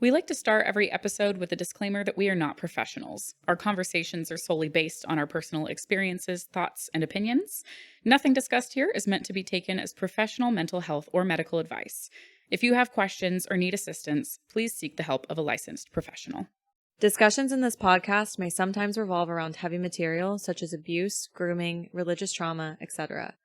We like to start every episode with a disclaimer that we are not professionals. Our conversations are solely based on our personal experiences, thoughts, and opinions. Nothing discussed here is meant to be taken as professional mental health or medical advice. If you have questions or need assistance, please seek the help of a licensed professional. Discussions in this podcast may sometimes revolve around heavy material such as abuse, grooming, religious trauma, etc.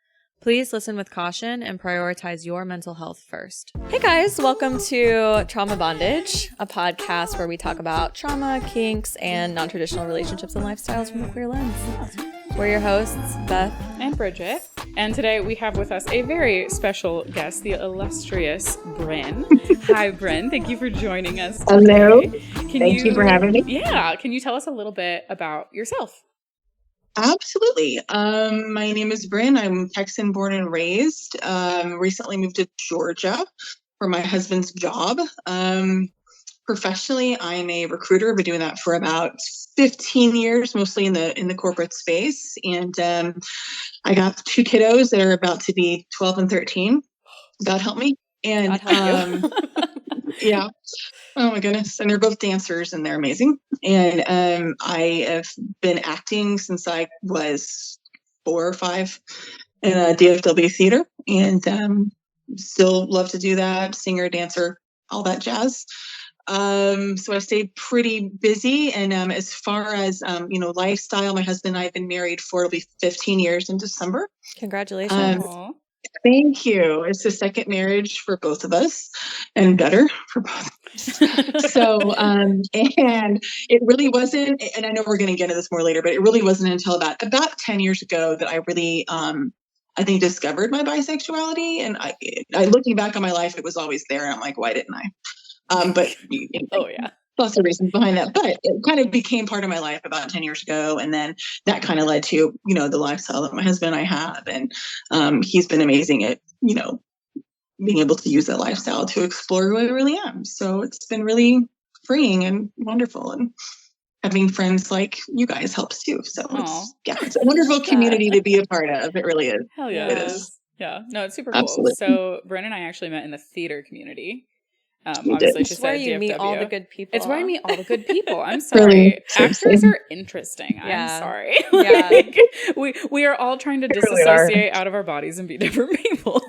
Please listen with caution and prioritize your mental health first. Hey guys, welcome to Trauma Bondage, a podcast where we talk about trauma, kinks, and non-traditional relationships and lifestyles from a queer lens. We're your hosts, Beth and Bridget. And today we have with us a very special guest, the illustrious Brynne. Hi, Brynne. Thank you for joining us today. Hello. Thank you for having me. Yeah. Can you tell us a little bit about yourself? Absolutely. My name is Brynne. I'm Texan born and raised. Recently moved to Georgia for my husband's job. Professionally, I'm a recruiter. I've been doing that for about 15 years, mostly in the corporate space. And I got two kiddos that are about to be 12 and 13. God help me. And yeah. Oh my goodness. And they're both dancers and they're amazing. And I have been acting since I was 4 or 5 in a DFW theater, and still love to do that. Singer, dancer, all that jazz. So I stayed pretty busy. And as far as, lifestyle, my husband and I have been married for, it'll be 15 years in December. Congratulations. Thank you. It's the second marriage for both of us and better for both of us. So, and it really wasn't, and I know we're going to get into this more later, but it really wasn't until about 10 years ago that I really, I think discovered my bisexuality. And I looking back on my life, it was always there. And I'm like, why didn't I? But oh yeah. Lots of reasons behind that, but it kind of became part of my life about 10 years ago. And then that kind of led to, the lifestyle that my husband and I have. And he's been amazing at, being able to use that lifestyle to explore who I really am. So it's been really freeing and wonderful. And having friends like you guys helps too. So it's a wonderful community to be a part of. It really is. Hell yeah. It is. Yeah. No, it's super cool. Absolutely. So Brynne and I actually met in the theater community. Obviously, she said you meet all the good people. It's where I meet all the good people. I'm sorry. Actors are interesting. Yeah. I'm sorry. We are all trying to disassociate out of our bodies and be different people.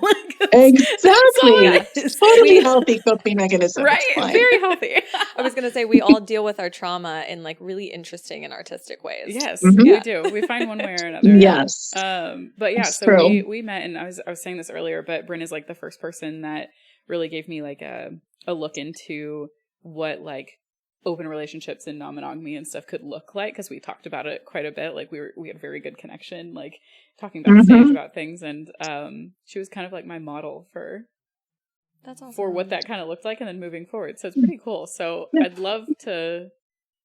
Exactly. Totally healthy coping mechanism. Right. Very healthy. I was going to say we all deal with our trauma in like really interesting and artistic ways. Yes, we do. We find one way or another. Yes. But yeah, so we met, and I was saying this earlier, but Brynne is like the first person that really gave me like a look into what like open relationships and non-monogamy and stuff could look like, because we talked about it quite a bit. Like we had a very good connection, like talking backstage about things, and she was kind of like my model for that's awesome. For what that kind of looked like, and then moving forward. So it's pretty cool. So I'd love to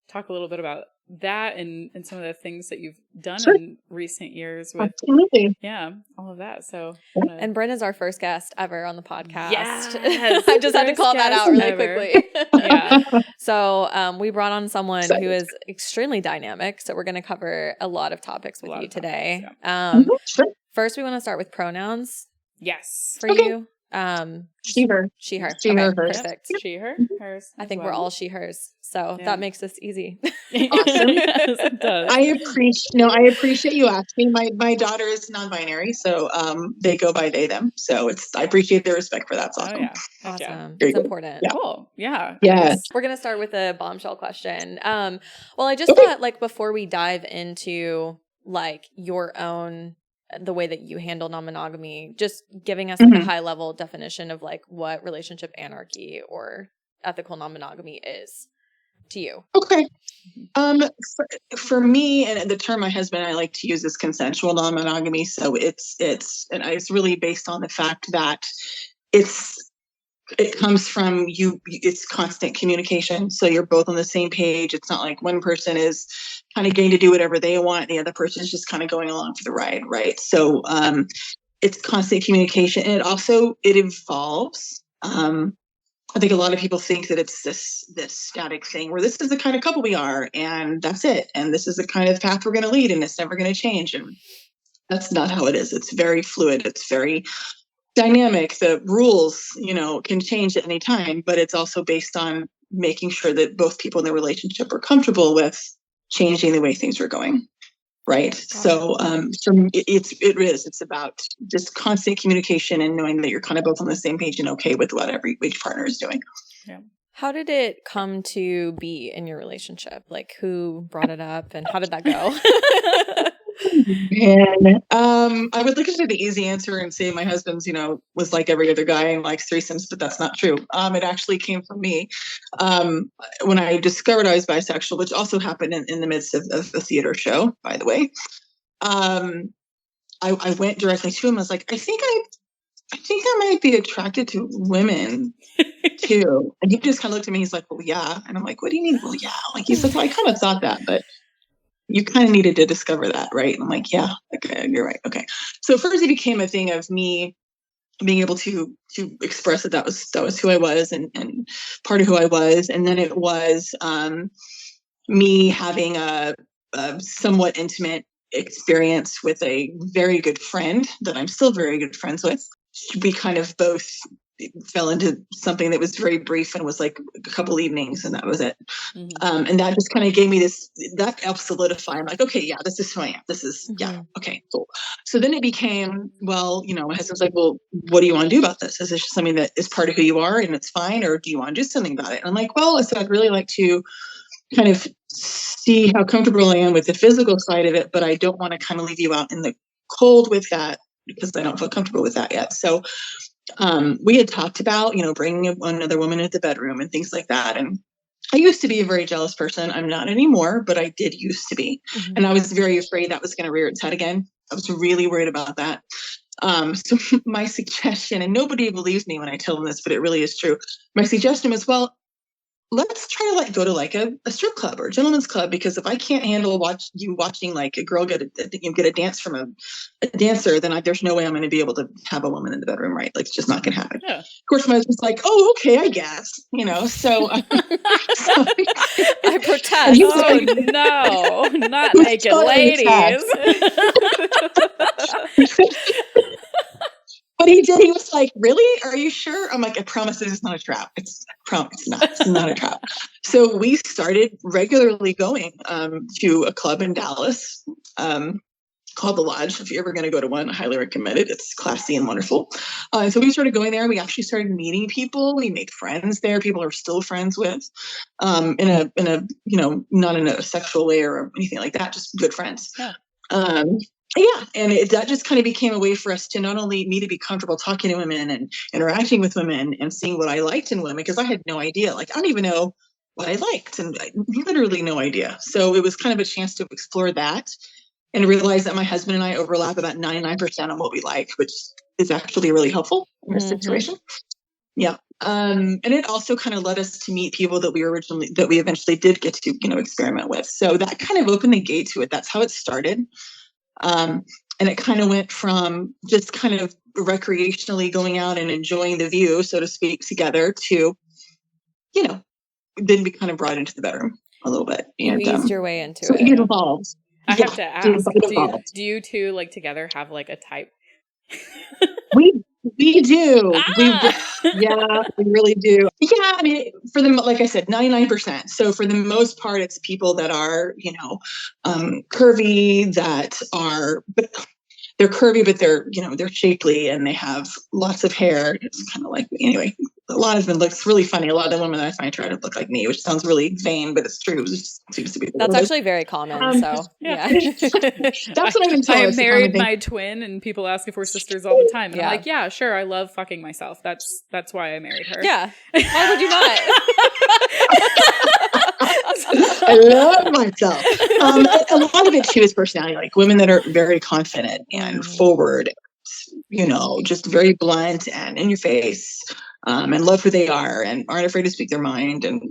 talk a little bit about that and some of the things that you've done in recent years with all of that. So and Brynne is our first guest ever on the podcast. Yes, I just had to call that out really quickly. So we brought on someone who is extremely dynamic, so we're going to cover a lot of topics with you today. First we want to start with pronouns. Yes. For you. She, her. She, her. She, her, hers. Perfect. She, her, hers. I think we're all she, hers. So that makes this easy. Awesome. Yes, it does. I appreciate you asking. My daughter is non-binary, so they go by they, them. So I appreciate their respect for that. It's awesome. Oh, yeah. Awesome. It's important. Yeah. Cool. Yeah. Yes. We're going to start with a bombshell question. Well, I just thought like before we dive into like your own the way that you handle non-monogamy, just giving us like a high level definition of like what relationship anarchy or ethical non-monogamy is to you. Okay. For me, and the term my husband and I like to use is consensual non-monogamy. So it's really based on the fact that it comes from it's constant communication. So you're both on the same page. It's not like one person is kind of getting to do whatever they want. The other person is just kind of going along for the ride. Right. So, it's constant communication, and it evolves. I think a lot of people think that it's this static thing where this is the kind of couple we are and that's it. And this is the kind of path we're going to lead and it's never going to change. And that's not how it is. It's very fluid. It's very dynamic. The rules, can change at any time, but it's also based on making sure that both people in the relationship are comfortable with changing the way things are going. Right. So it's about just constant communication and knowing that you're kind of both on the same page and okay with what each partner is doing. Yeah. How did it come to be in your relationship? Like, who brought it up and how did that go? And I would look at the easy answer and say my husband's, was like every other guy and likes threesomes, but that's not true. It actually came from me. When I discovered I was bisexual, which also happened in the midst of a theater show, by the way, I went directly to him. I was like, I think I might be attracted to women too. And he just kind of looked at me. He's like, well, yeah. And I'm like, what do you mean? Well, yeah. Like, he's like, well, I kind of thought that, but you kind of needed to discover that, right? And I'm like, yeah, okay, you're right. Okay. So first it became a thing of me being able to express that was who I was and part of who I was. And then it was me having a somewhat intimate experience with a very good friend that I'm still very good friends with. We kind of both fell into something that was very brief and was like a couple evenings, and that was it. Mm-hmm. And that just kind of gave me that helped solidify. I'm like, okay, yeah, this is who I am. This is, yeah, okay, cool. So then it became, well, my husband's like, well, what do you want to do about this? Is this just something that is part of who you are and it's fine, or do you want to do something about it? And I'm like, well, so I'd really like to kind of see how comfortable I am with the physical side of it, but I don't want to kind of leave you out in the cold with that because I don't feel comfortable with that yet. So we had talked about, bringing another woman into the bedroom and things like that. And I used to be a very jealous person. I'm not anymore, but I did used to be. Mm-hmm. And I was very afraid that was going to rear its head again. I was really worried about that. So my suggestion, and nobody believes me when I tell them this, but it really is true. My suggestion was, well, let's try to go to a strip club or a gentleman's club, because if I can't handle watching like a girl get a dance from a dancer, then there's no way I'm going to be able to have a woman in the bedroom, right? Like, it's just not going to happen. Yeah. Of course, my husband's like, oh, okay, I guess, so. I protest. Oh, no, not naked ladies. But he did. He was like, really? Are you sure? I'm like, I promise this is not a trap. It's not a trap. So we started regularly going to a club in Dallas called The Lodge. If you're ever going to go to one, I highly recommend it. It's classy and wonderful. So we started going there. We actually started meeting people. We made friends there. People are still friends with, in a not in a sexual way or anything like that. Just good friends. Yeah. Yeah, and that just kind of became a way for us to not only me to be comfortable talking to women and interacting with women and seeing what I liked in women, because I had no idea. Like, I don't even know what I liked, and literally no idea. So it was kind of a chance to explore that and realize that my husband and I overlap about 99% on what we like, which is actually really helpful in this situation. Yeah. And it also kind of led us to meet people that we eventually did get to, experiment with. So that kind of opened the gate to it. That's how it started. And it kind of went from just kind of recreationally going out and enjoying the view, so to speak, together to, then we kind of brought into the bedroom a little bit. You eased your way into it. It evolved. I have to ask, do you two together have a type? We do. Yeah, we really do. Yeah, I mean, for them, like I said, 99%. So for the most part, it's people that are, curvy, they're curvy, but they're shapely and they have lots of hair. It's kind of like, anyway, a lot of them looks really funny. A lot of the women that I find try to look like me, which sounds really vain, but it's true. It just seems to be. That's actually very common. So yeah. That's what I've been told. I married my twin, and people ask if we're sisters all the time. And I'm like, yeah, sure. I love fucking myself. That's why I married her. Yeah. Why would you not? I love myself. A lot of it too is personality, like women that are very confident and forward, just very blunt and in your face, and love who they are and aren't afraid to speak their mind. And,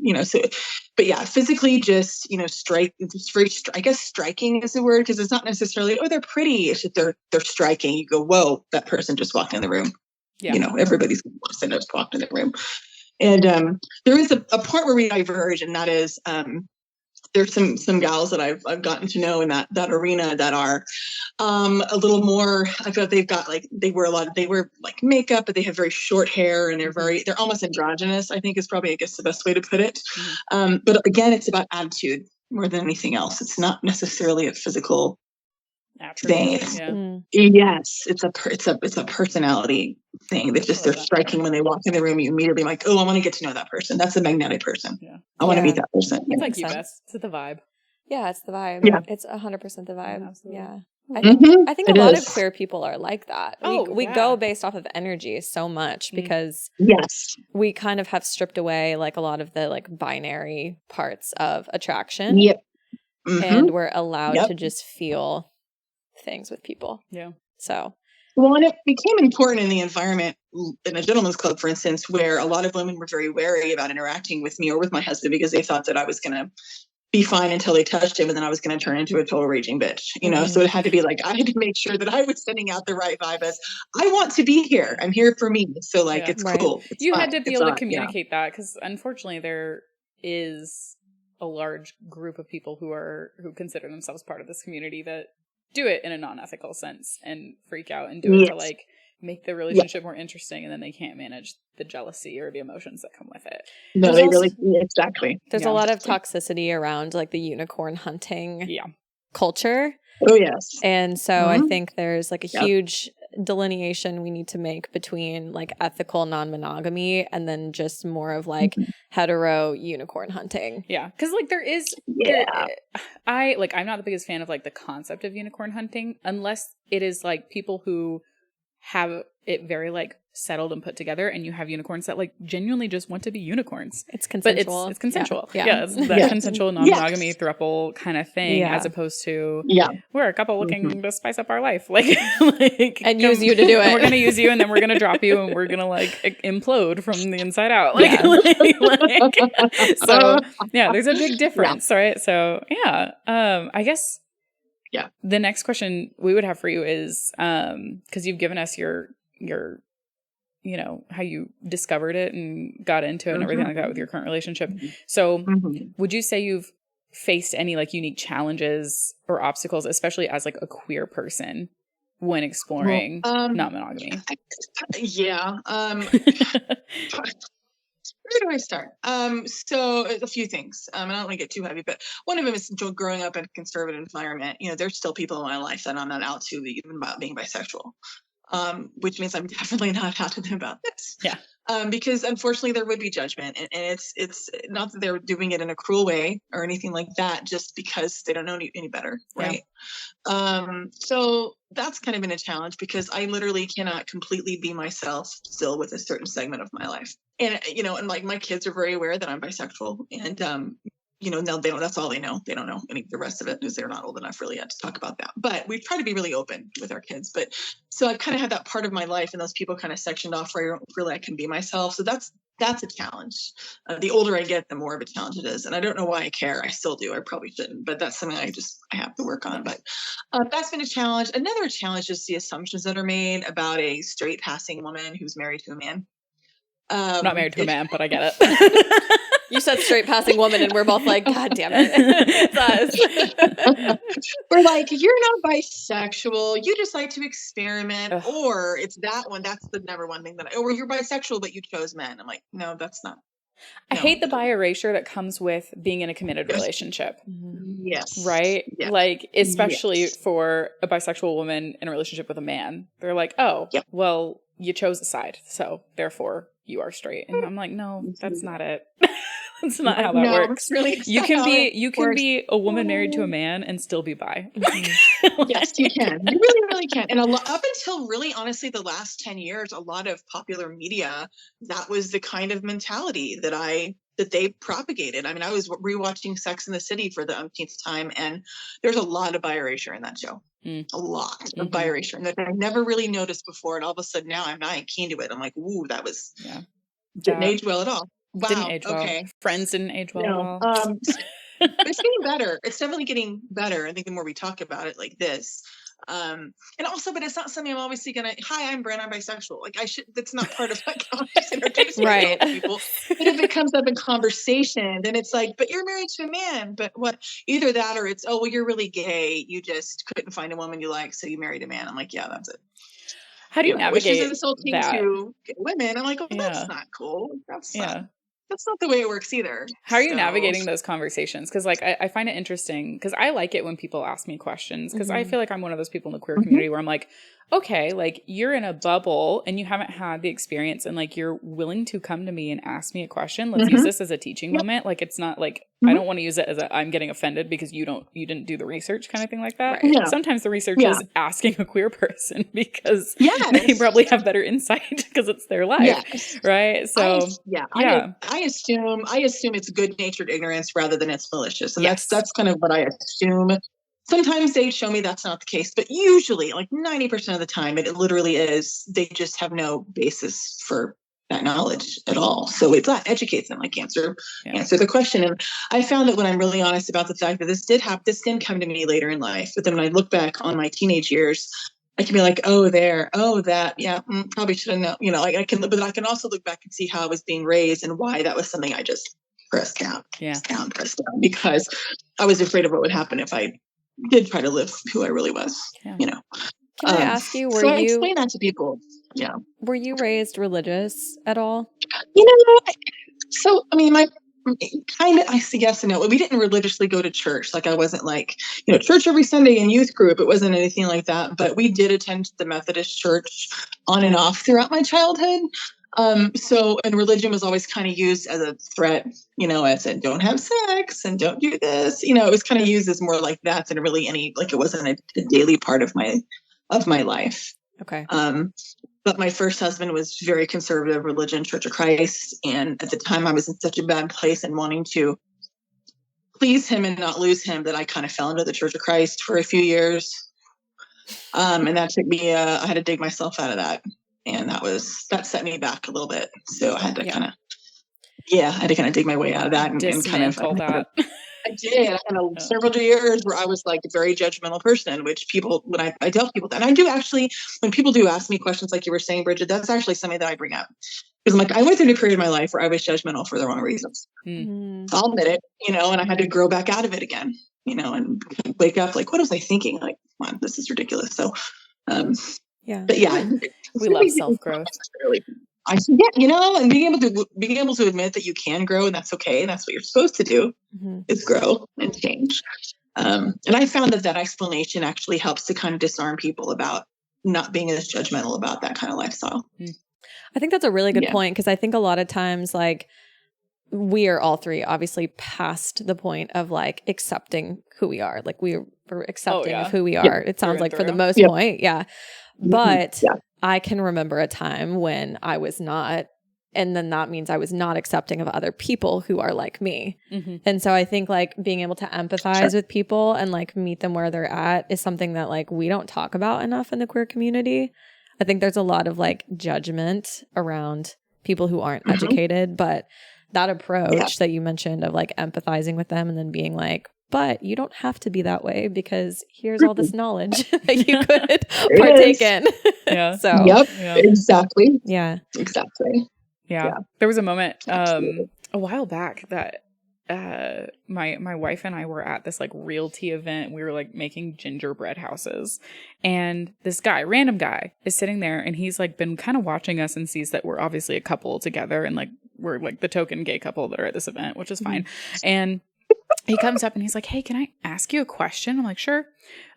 but yeah, physically just, I guess striking is the word, because it's not necessarily, oh, they're pretty. It's just they're striking. You go, whoa, that person just walked in the room. Yeah. Everybody's just walked in the room. And there is a point where we diverge, and that is there's some gals that I've gotten to know in that arena that are a little more. I feel like they've got like they wear like makeup, but they have very short hair, and they're almost androgynous, I think is probably, I guess, the best way to put it. But again, it's about attitude more than anything else. It's not necessarily a physical thing. Yes, it's a personality thing. They're striking when they walk in the room. You immediately like, oh, I want to get to know that person. That's a magnetic person. I want to meet that person. It's like you, Beth. It's the vibe. Yeah, it's the vibe. Yeah, it's 100% the vibe. Absolutely. Yeah. I think a lot of queer people are like that. We go based off of energy so much because we kind of have stripped away like a lot of the like binary parts of attraction. And we're allowed to just feel things with people. So well, and it became important in the environment in a gentleman's club, for instance, where a lot of women were very wary about interacting with me or with my husband because they thought that I was going to be fine until they touched him, and then I was going to turn into a total raging bitch, you know? So it had to be like, I had to make sure that I was sending out the right vibe as I want to be here. I'm here for me. So like, it's cool. It's fun. Had to be able to communicate that, because unfortunately there is a large group of people who consider themselves part of this community that do it in a non-ethical sense and freak out and do it to like make the relationship more interesting, and then they can't manage the jealousy or the emotions that come with it. No, they really exactly. There's a lot of toxicity around like the unicorn hunting culture. Oh yes. And so I think there's like a huge delineation we need to make between like ethical non-monogamy and then just more of like hetero unicorn hunting. Yeah, because like there is I'm not the biggest fan of like the concept of unicorn hunting unless it is like people who have it very like settled and put together, and you have unicorns that like genuinely just want to be unicorns. It's consensual. But it's consensual. It's that consensual non-monogamy throuple kind of thing, as opposed to we're a couple looking to spice up our life, like and use you to do it. We're gonna use you, and then we're gonna drop you, and we're gonna like implode from the inside out. So there's a big difference, right? So I guess. Yeah. The next question we would have for you is, because you've given us your, you know, how you discovered it and got into it and everything like that with your current relationship. So would you say you've faced any like unique challenges or obstacles, especially as like a queer person when exploring non-monogamy? Where do I start? So a few things. I don't want to get too heavy, but one of them is growing up in a conservative environment. You know, there's still people in my life that I'm not out to, even about being bisexual, which means I'm definitely not out to them about this. Because unfortunately there would be judgment, and it's not that they're doing it in a cruel way or anything like that, just because they don't know any better, right? So that's kind of been a challenge because I literally cannot completely be myself still with a certain segment of my life. And, you know, and like my kids are very aware that I'm bisexual, and, you know, no, that's all they know. They don't know the rest of it because they're not old enough really yet to talk about that. But we try to be really open with our kids. But so I kind of had that part of my life, and those people kind of sectioned off where really I can be myself. So that's a challenge. The older I get, the more of a challenge it is. And I don't know why I care. I still do. I probably shouldn't, but that's something I have to work on. But that's been a challenge. Another challenge is the assumptions that are made about a straight passing woman who's married to a man. Not married to a man, but I get it. You said straight passing woman, and we're both like, God damn it. It's us. We're like, you're not bisexual. You just like to experiment. Or it's that one. That's the number one thing or you're bisexual, but you chose men. I'm like, no, that's not. I hate the bi erasure that comes with being in a committed relationship. Yes. Right? Yes. Like, especially for a bisexual woman in a relationship with a man. They're like, well, you chose a side, so therefore you are straight. And I'm like, no, that's not it. That's not how that works. Really, you can be a woman married to a man and still be bi. Yes, you can. You really, really can. And up until really, honestly, the last 10 years, a lot of popular media, that was the kind of mentality that they propagated. I mean, I was rewatching Sex and the City for the umpteenth time, and there's a lot of bi erasure in that show. A lot of bi erasure, and that I never really noticed before. And all of a sudden now I'm not keen to it. I'm like, ooh, that was didn't age well at all. Wow. Didn't age well. Okay. Friends didn't age well at all. But it's getting better. It's definitely getting better. I think the more we talk about it like this, And also, but it's not something I'm obviously gonna, hi, I'm Brynne, I'm bisexual. Like that's not part of like how I just introduce myself to people. But if it comes up in conversation, then it's like, but you're married to a man, but what, either that or it's, oh, well, you're really gay. You just couldn't find a woman you like, so you married a man. I'm like, yeah, that's it. How do you navigate which is insulting that? to women. I'm like, oh, that's not cool. That's not the way it works either. How are you navigating those conversations? Because like I find it interesting because I like it when people ask me questions because I feel like I'm one of those people in the queer community where I'm like, okay, like you're in a bubble and you haven't had the experience and like you're willing to come to me and ask me a question. Let's use this as a teaching moment. Like it's not like I don't want to use it as I'm getting offended because you didn't do the research kind of thing like that. Right. Sometimes the research is asking a queer person because they probably have better insight because it's their life. Right. So I assume it's good-natured ignorance rather than it's malicious. And that's kind of what I assume. Sometimes they show me that's not the case, but usually like 90% of the time it literally is. They just have no basis for that knowledge at all. So it educates them, like answer the question. And I found that when I'm really honest about the fact that this didn't come to me later in life, but then when I look back on my teenage years, I can be like, oh, that, probably should have known, like but I can also look back and see how I was being raised and why that was something I just pressed down, because I was afraid of what would happen if I did try to live who I really was, Can I ask you, I explain that to people. Yeah. Were you raised religious at all? So, I mean, my kind of, I say yes and no. We didn't religiously go to church. Like I wasn't like, church every Sunday in youth group. It wasn't anything like that, but we did attend the Methodist church on and off throughout my childhood. And religion was always kind of used as a threat, as in don't have sex and don't do this, it was kind of used as more like that than really it wasn't a daily part of my life. Okay. But my first husband was very conservative religion, Church of Christ. And at the time I was in such a bad place and wanting to please him and not lose him that I kind of fell into the Church of Christ for a few years. And that took me, I had to dig myself out of that. And that set me back a little bit. So I had to kind of dig my way out of that and kind of that. I did. I had several years where I was like a very judgmental person, which when I tell people that, and I do actually, when people do ask me questions like you were saying, Bridget, that's actually something that I bring up. Because I'm like, I went through a period of my life where I was judgmental for the wrong reasons. I'll admit it, and I had to grow back out of it again, and wake up like, what was I thinking? Like, come on, this is ridiculous. So, but we love self-growth. And being able to admit that you can grow and that's okay. And that's what you're supposed to do is grow and change. And I found that explanation actually helps to kind of disarm people about not being as judgmental about that kind of lifestyle. I think that's a really good point. Cause I think a lot of times like we are all three obviously past the point of like accepting who we are. Like we're accepting of who we are. It sounds like for the most point. Yeah. But I can remember a time when I was not, and then that means I was not accepting of other people who are like me. And so I think like being able to empathize with people and like meet them where they're at is something that like we don't talk about enough in the queer community. I think there's a lot of like judgment around people who aren't educated, but that approach that you mentioned of like empathizing with them and then being like, but you don't have to be that way because here's all this knowledge that you could partake in. Exactly. Yeah. Exactly. Yeah. There was a moment a while back that my wife and I were at this like realty event. We were like making gingerbread houses, and this random guy is sitting there, and he's like been kind of watching us and sees that we're obviously a couple together, and like we're like the token gay couple that are at this event, which is fine. And he comes up and he's like, hey, can I ask you a question? I'm like, sure.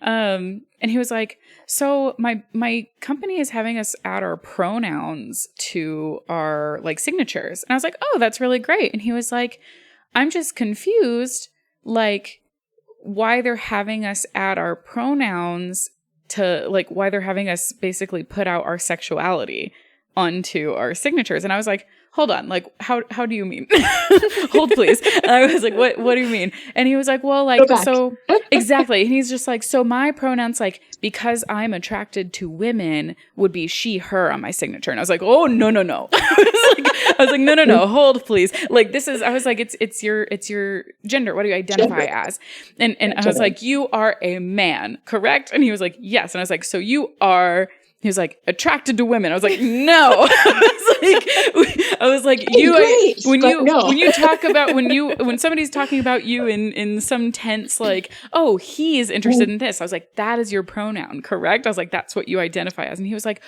And he was like, so my company is having us add our pronouns to our like signatures. And I was like, oh, that's really great. And he was like, I'm just confused, like why they're having us add our pronouns to like why they're having us basically put out our sexuality onto our signatures. And I was like, hold on, like, how do you mean? Hold, please. And I was like, what do you mean? And he was like, well, like, so exactly. And he's just like, so my pronouns, like, because I'm attracted to women would be she, her on my signature. And I was like, oh, no. I was like, no, hold, please. Like, this is, I was like, it's your gender. What do you identify as? And I was like, you are a man, correct? And he was like, yes. And I was like, so you are, he was like, attracted to women. I was like, no. I was like, when you talk about, when somebody's talking about you in some tense, like, oh, he is interested in this. I was like, that is your pronoun, correct? I was like, that's what you identify as. And he was like,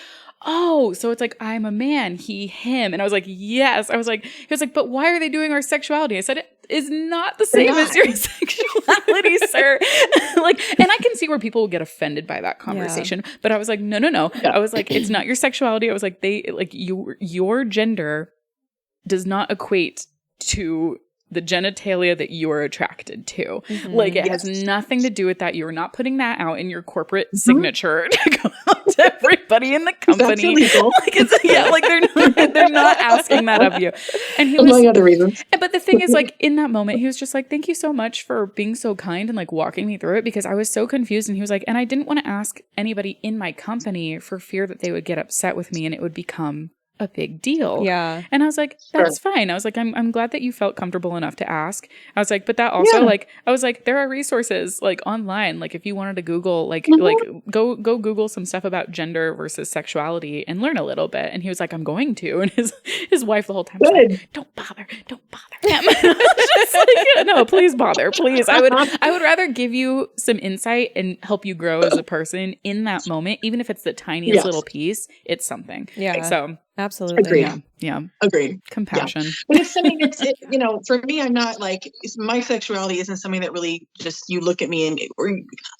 oh, so it's like, I'm a man, he, him. And I was like, yes. I was like, he was like, but why are they doing our sexuality? I said, it is not the same as your sexuality, sir. Like, and I can see where people will get offended by that conversation, but I was like, no. Yeah. I was like, it's not your sexuality. I was like, your gender does not equate to the genitalia that you are attracted to. Mm-hmm. Like, it has nothing to do with that. You're not putting that out in your corporate signature to go out to everybody in the company. Like, they're not asking that of you. And he was, among other reasons. But the thing is, like, in that moment, he was just like, thank you so much for being so kind and like walking me through it, because I was so confused. And he was like, and I didn't want to ask anybody in my company for fear that they would get upset with me and it would become a big deal. Yeah. And I was like, that's fine. I was like, I'm glad that you felt comfortable enough to ask. I was like, but that also like, I was like, there are resources like online. Like, if you wanted to Google, like go Google some stuff about gender versus sexuality and learn a little bit. And he was like, I'm going to. And his wife the whole time was like, don't bother him. Just like, no, please bother, please. I would rather give you some insight and help you grow as a person in that moment, even if it's the tiniest little piece. It's something. Yeah. So absolutely. Agreed. Yeah. Agreed. Compassion. Yeah. But it's something that's, for me, I'm not like, my sexuality isn't something that really just, you look at me and, or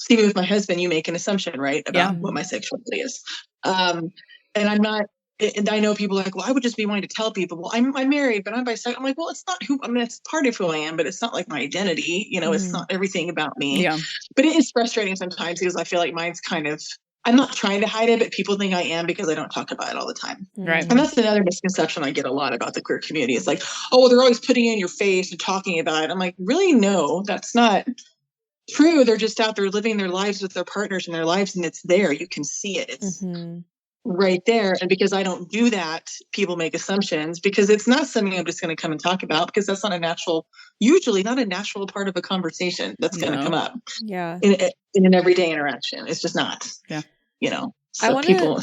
even with my husband, you make an assumption, right, about what my sexuality is. And I'm not, and I know people are like, well, I would just be wanting to tell people, well, I'm married, but I'm bisexual. I'm like, well, it's not it's part of who I am, but it's not like my identity. It's not everything about me. Yeah. But it is frustrating sometimes because I feel like mine's kind of, I'm not trying to hide it, but people think I am because I don't talk about it all the time. Right. And that's another misconception I get a lot about the queer community. It's like, oh, they're always putting it in your face and talking about it. I'm like, really? No, that's not true. They're just out there living their lives with their partners in their lives, and it's there. You can see it. It's right there. And because I don't do that, people make assumptions because it's not something I'm just going to come and talk about, because that's not usually not a natural part of a conversation that's going to come up. Yeah. In an everyday interaction. It's just not. Yeah. So I want to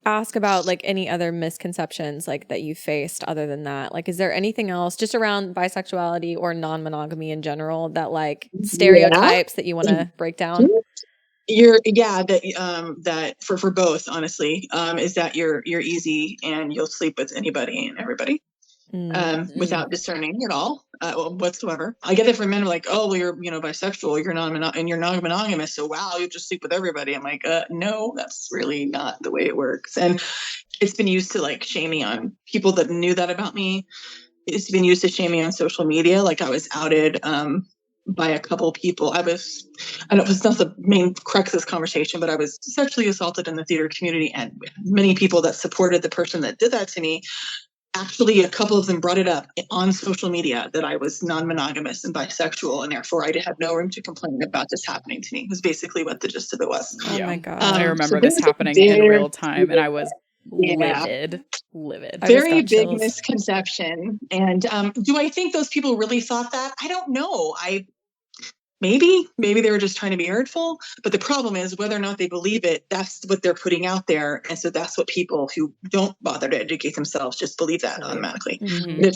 ask about like any other misconceptions like that you faced other than that. Like, is there anything else just around bisexuality or non-monogamy in general that like stereotypes that you want to break down? That for both, honestly, is that you're easy and you'll sleep with anybody and everybody. Without discerning at all whatsoever. I get it from men who are like, oh, well, you're bisexual, you're non-monogamous, so wow, you just sleep with everybody. I'm like, no, that's really not the way it works. And it's been used to like shame me on people that knew that about me. It's been used to shame me on social media. Like, I was outed by a couple people. I know it's not the main crux of this conversation, but I was sexually assaulted in the theater community, and many people that supported the person that did that to me, actually, a couple of them brought it up on social media that I was non-monogamous and bisexual, and therefore I had no room to complain about this happening to me. Was basically what the gist of it was. Oh my God. I remember this happening in real time, and I was livid. Very big misconception. And do I think those people really thought that? I don't know. Maybe they were just trying to be hurtful, but the problem is whether or not they believe it, that's what they're putting out there. And so that's what people who don't bother to educate themselves just believe that automatically. Mm-hmm.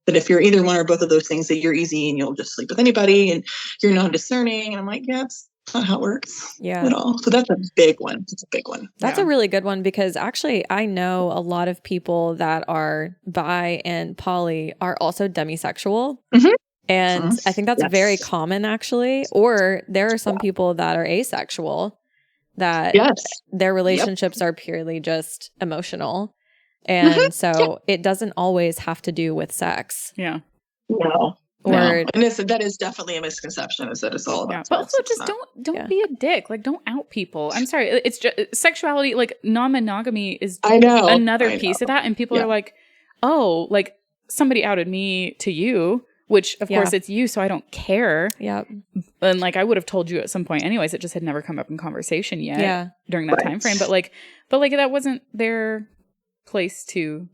But if you're either one or both of those things, that you're easy and you'll just sleep with anybody and you're non-discerning. And I'm like, it's not how it works at all. So that's a big one. It's a big one. That's a really good one, because actually I know a lot of people that are bi and poly are also demisexual. Mm-hmm. And I think that's very common, actually. Or there are some people that are asexual, that their relationships are purely just emotional. And so it doesn't always have to do with sex. Yeah. No. And that is definitely a misconception, is that it's all about but also just don't be a dick. Like, don't out people. I'm sorry. It's just sexuality, like non-monogamy is another piece of that. And people are like, oh, like somebody outed me to you, which of course it's you, so I don't care. Yeah. And like, I would have told you at some point anyways. It just had never come up in conversation yet during that time frame. But like that wasn't their place to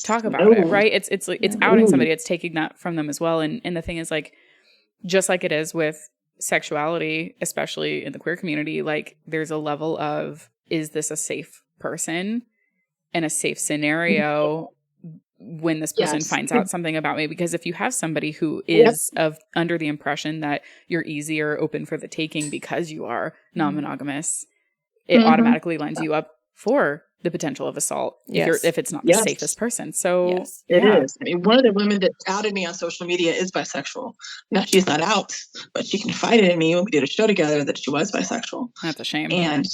talk about it, right? It's like, it's outing somebody. It's taking that from them as well. And the thing is, like, just like it is with sexuality, especially in the queer community, like there's a level of, is this a safe person and a safe scenario when this person finds out something about me? Because if you have somebody who is under the impression that you're easy or open for the taking because you are non-monogamous, it automatically lines you up for the potential of assault if it's not the safest person. So it is. I mean, one of the women that outed me on social media is bisexual. Now she's not out, but she confided in me when we did a show together that she was bisexual. That's a shame. And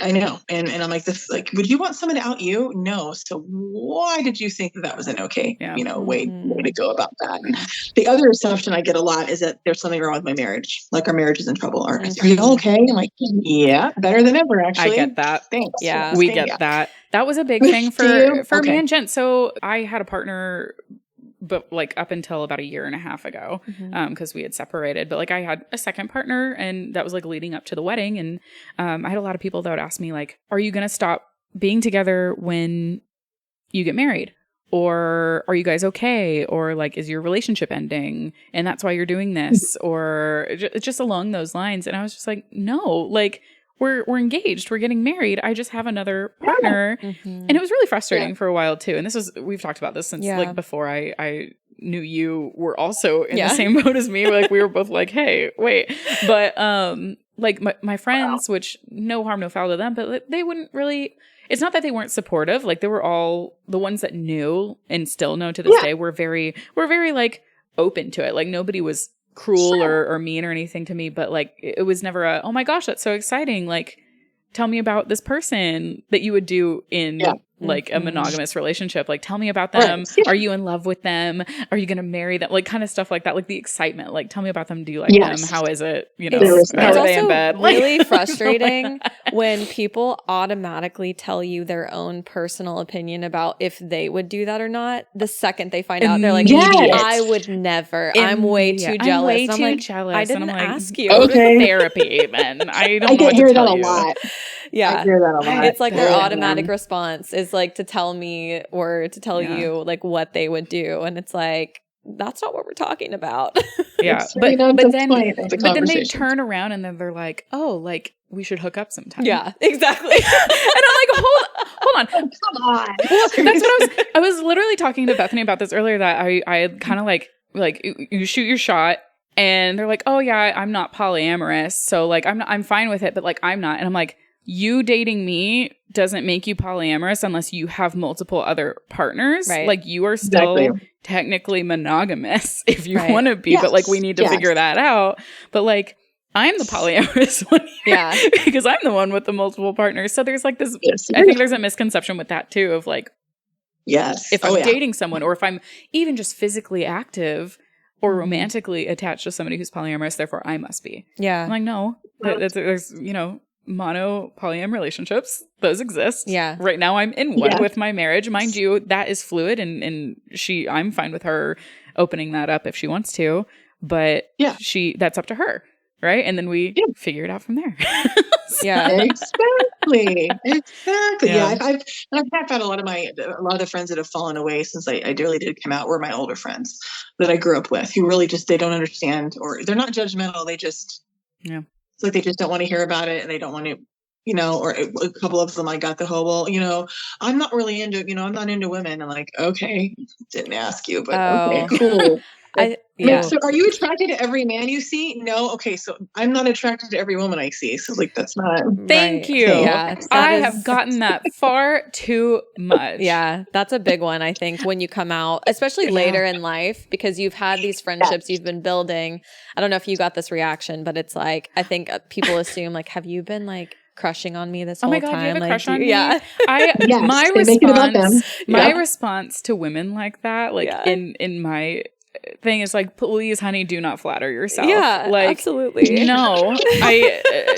I know. And I'm like, would you want someone to out you? No. So why did you think that was an okay, way to go about that? And the other assumption I get a lot is that there's something wrong with my marriage. Like, our marriage is in trouble. Are you okay? I'm like, yeah, better than ever, actually. I get that. Thanks. Yeah. We get that. That was a big thing for me and Jen. So I had a partner, but like up until about a year and a half ago, because we had separated. But like, I had a second partner, and that was like leading up to the wedding. And I had a lot of people that would ask me, like, are you going to stop being together when you get married? Or are you guys okay? Or like, is your relationship ending and that's why you're doing this? Or just along those lines. And I was just like, no, like, we're engaged. We're getting married. I just have another partner. And it was really frustrating for a while too. And we've talked about this since like before I knew you were also in the same boat as me. Like, we were both like, hey, wait. But like my friends, which no harm, no foul to them, but they wouldn't really, it's not that they weren't supportive. Like, they were all the ones that knew and still know to this day were very like open to it. Like, nobody was cruel or mean or anything to me, but like, it was never oh my gosh, that's so exciting, like, tell me about this person that you would do in like a monogamous relationship. Like, tell me about them. Are you in love with them? Are you going to marry them? Like, kind of stuff like that. Like, the excitement, like, tell me about them. Do you like them? How is it? You know, how are they in bed? It's really frustrating when people automatically tell you their own personal opinion about if they would do that or not. The second they find out, they're like, I would never. I'm way too jealous. I'm way too jealous. I didn't ask you. Go to therapy, then. I don't know what to hear tell that you. a lot. Yeah. I hear that a lot. It's like their automatic response is like to tell me or to tell you like what they would do. And it's like, that's not what we're talking about. Yeah. But then they turn around and then they're like, oh, like, we should hook up sometime. Yeah, exactly. And I'm like, hold on. Come on. Well, that's what I was literally talking to Bethany about this earlier, that I had kind of like you shoot your shot. And they're like, oh yeah, I'm not polyamorous. So like, I'm fine with it, but like, I'm not. And I'm like, you dating me doesn't make you polyamorous unless you have multiple other partners. Right. Like, you are still technically monogamous if you want to be, but like, we need to figure that out. But like, I'm the polyamorous one here because I'm the one with the multiple partners. So there's like this, I think there's a misconception with that too, of like, if I'm dating someone, or if I'm even just physically active or romantically attached to somebody who's polyamorous, therefore I must be. Yeah. I'm like, no, there's, mono polyam relationships, those exist. Yeah. Right now I'm in one with my marriage. Mind you, that is fluid, and I'm fine with her opening that up if she wants to, but that's up to her. Right. And then we figure it out from there. Exactly. Yeah. I've had a lot of the friends that have fallen away since I really did come out were my older friends that I grew up with, who really just, they don't understand, or they're not judgmental. They just, it's like, they just don't want to hear about it, and they don't want to, or a couple of them, I got the whole, well, I'm not really into, I'm not into women. I'm like, okay, didn't ask you, but okay, cool. So are you attracted to every man you see? No. Okay. So I'm not attracted to every woman I see. So like, that's not. Thank you. Yeah, I have gotten that far too much. Yeah. That's a big one. I think when you come out, especially later in life, because you've had these friendships you've been building. I don't know if you got this reaction, but it's like, I think people assume like, have you been like crushing on me this whole time? Oh my God, you have a crush on me? Yeah. My response to women like that, like in my thing is like, please, honey, do not flatter yourself. Yeah, like, absolutely. No, no.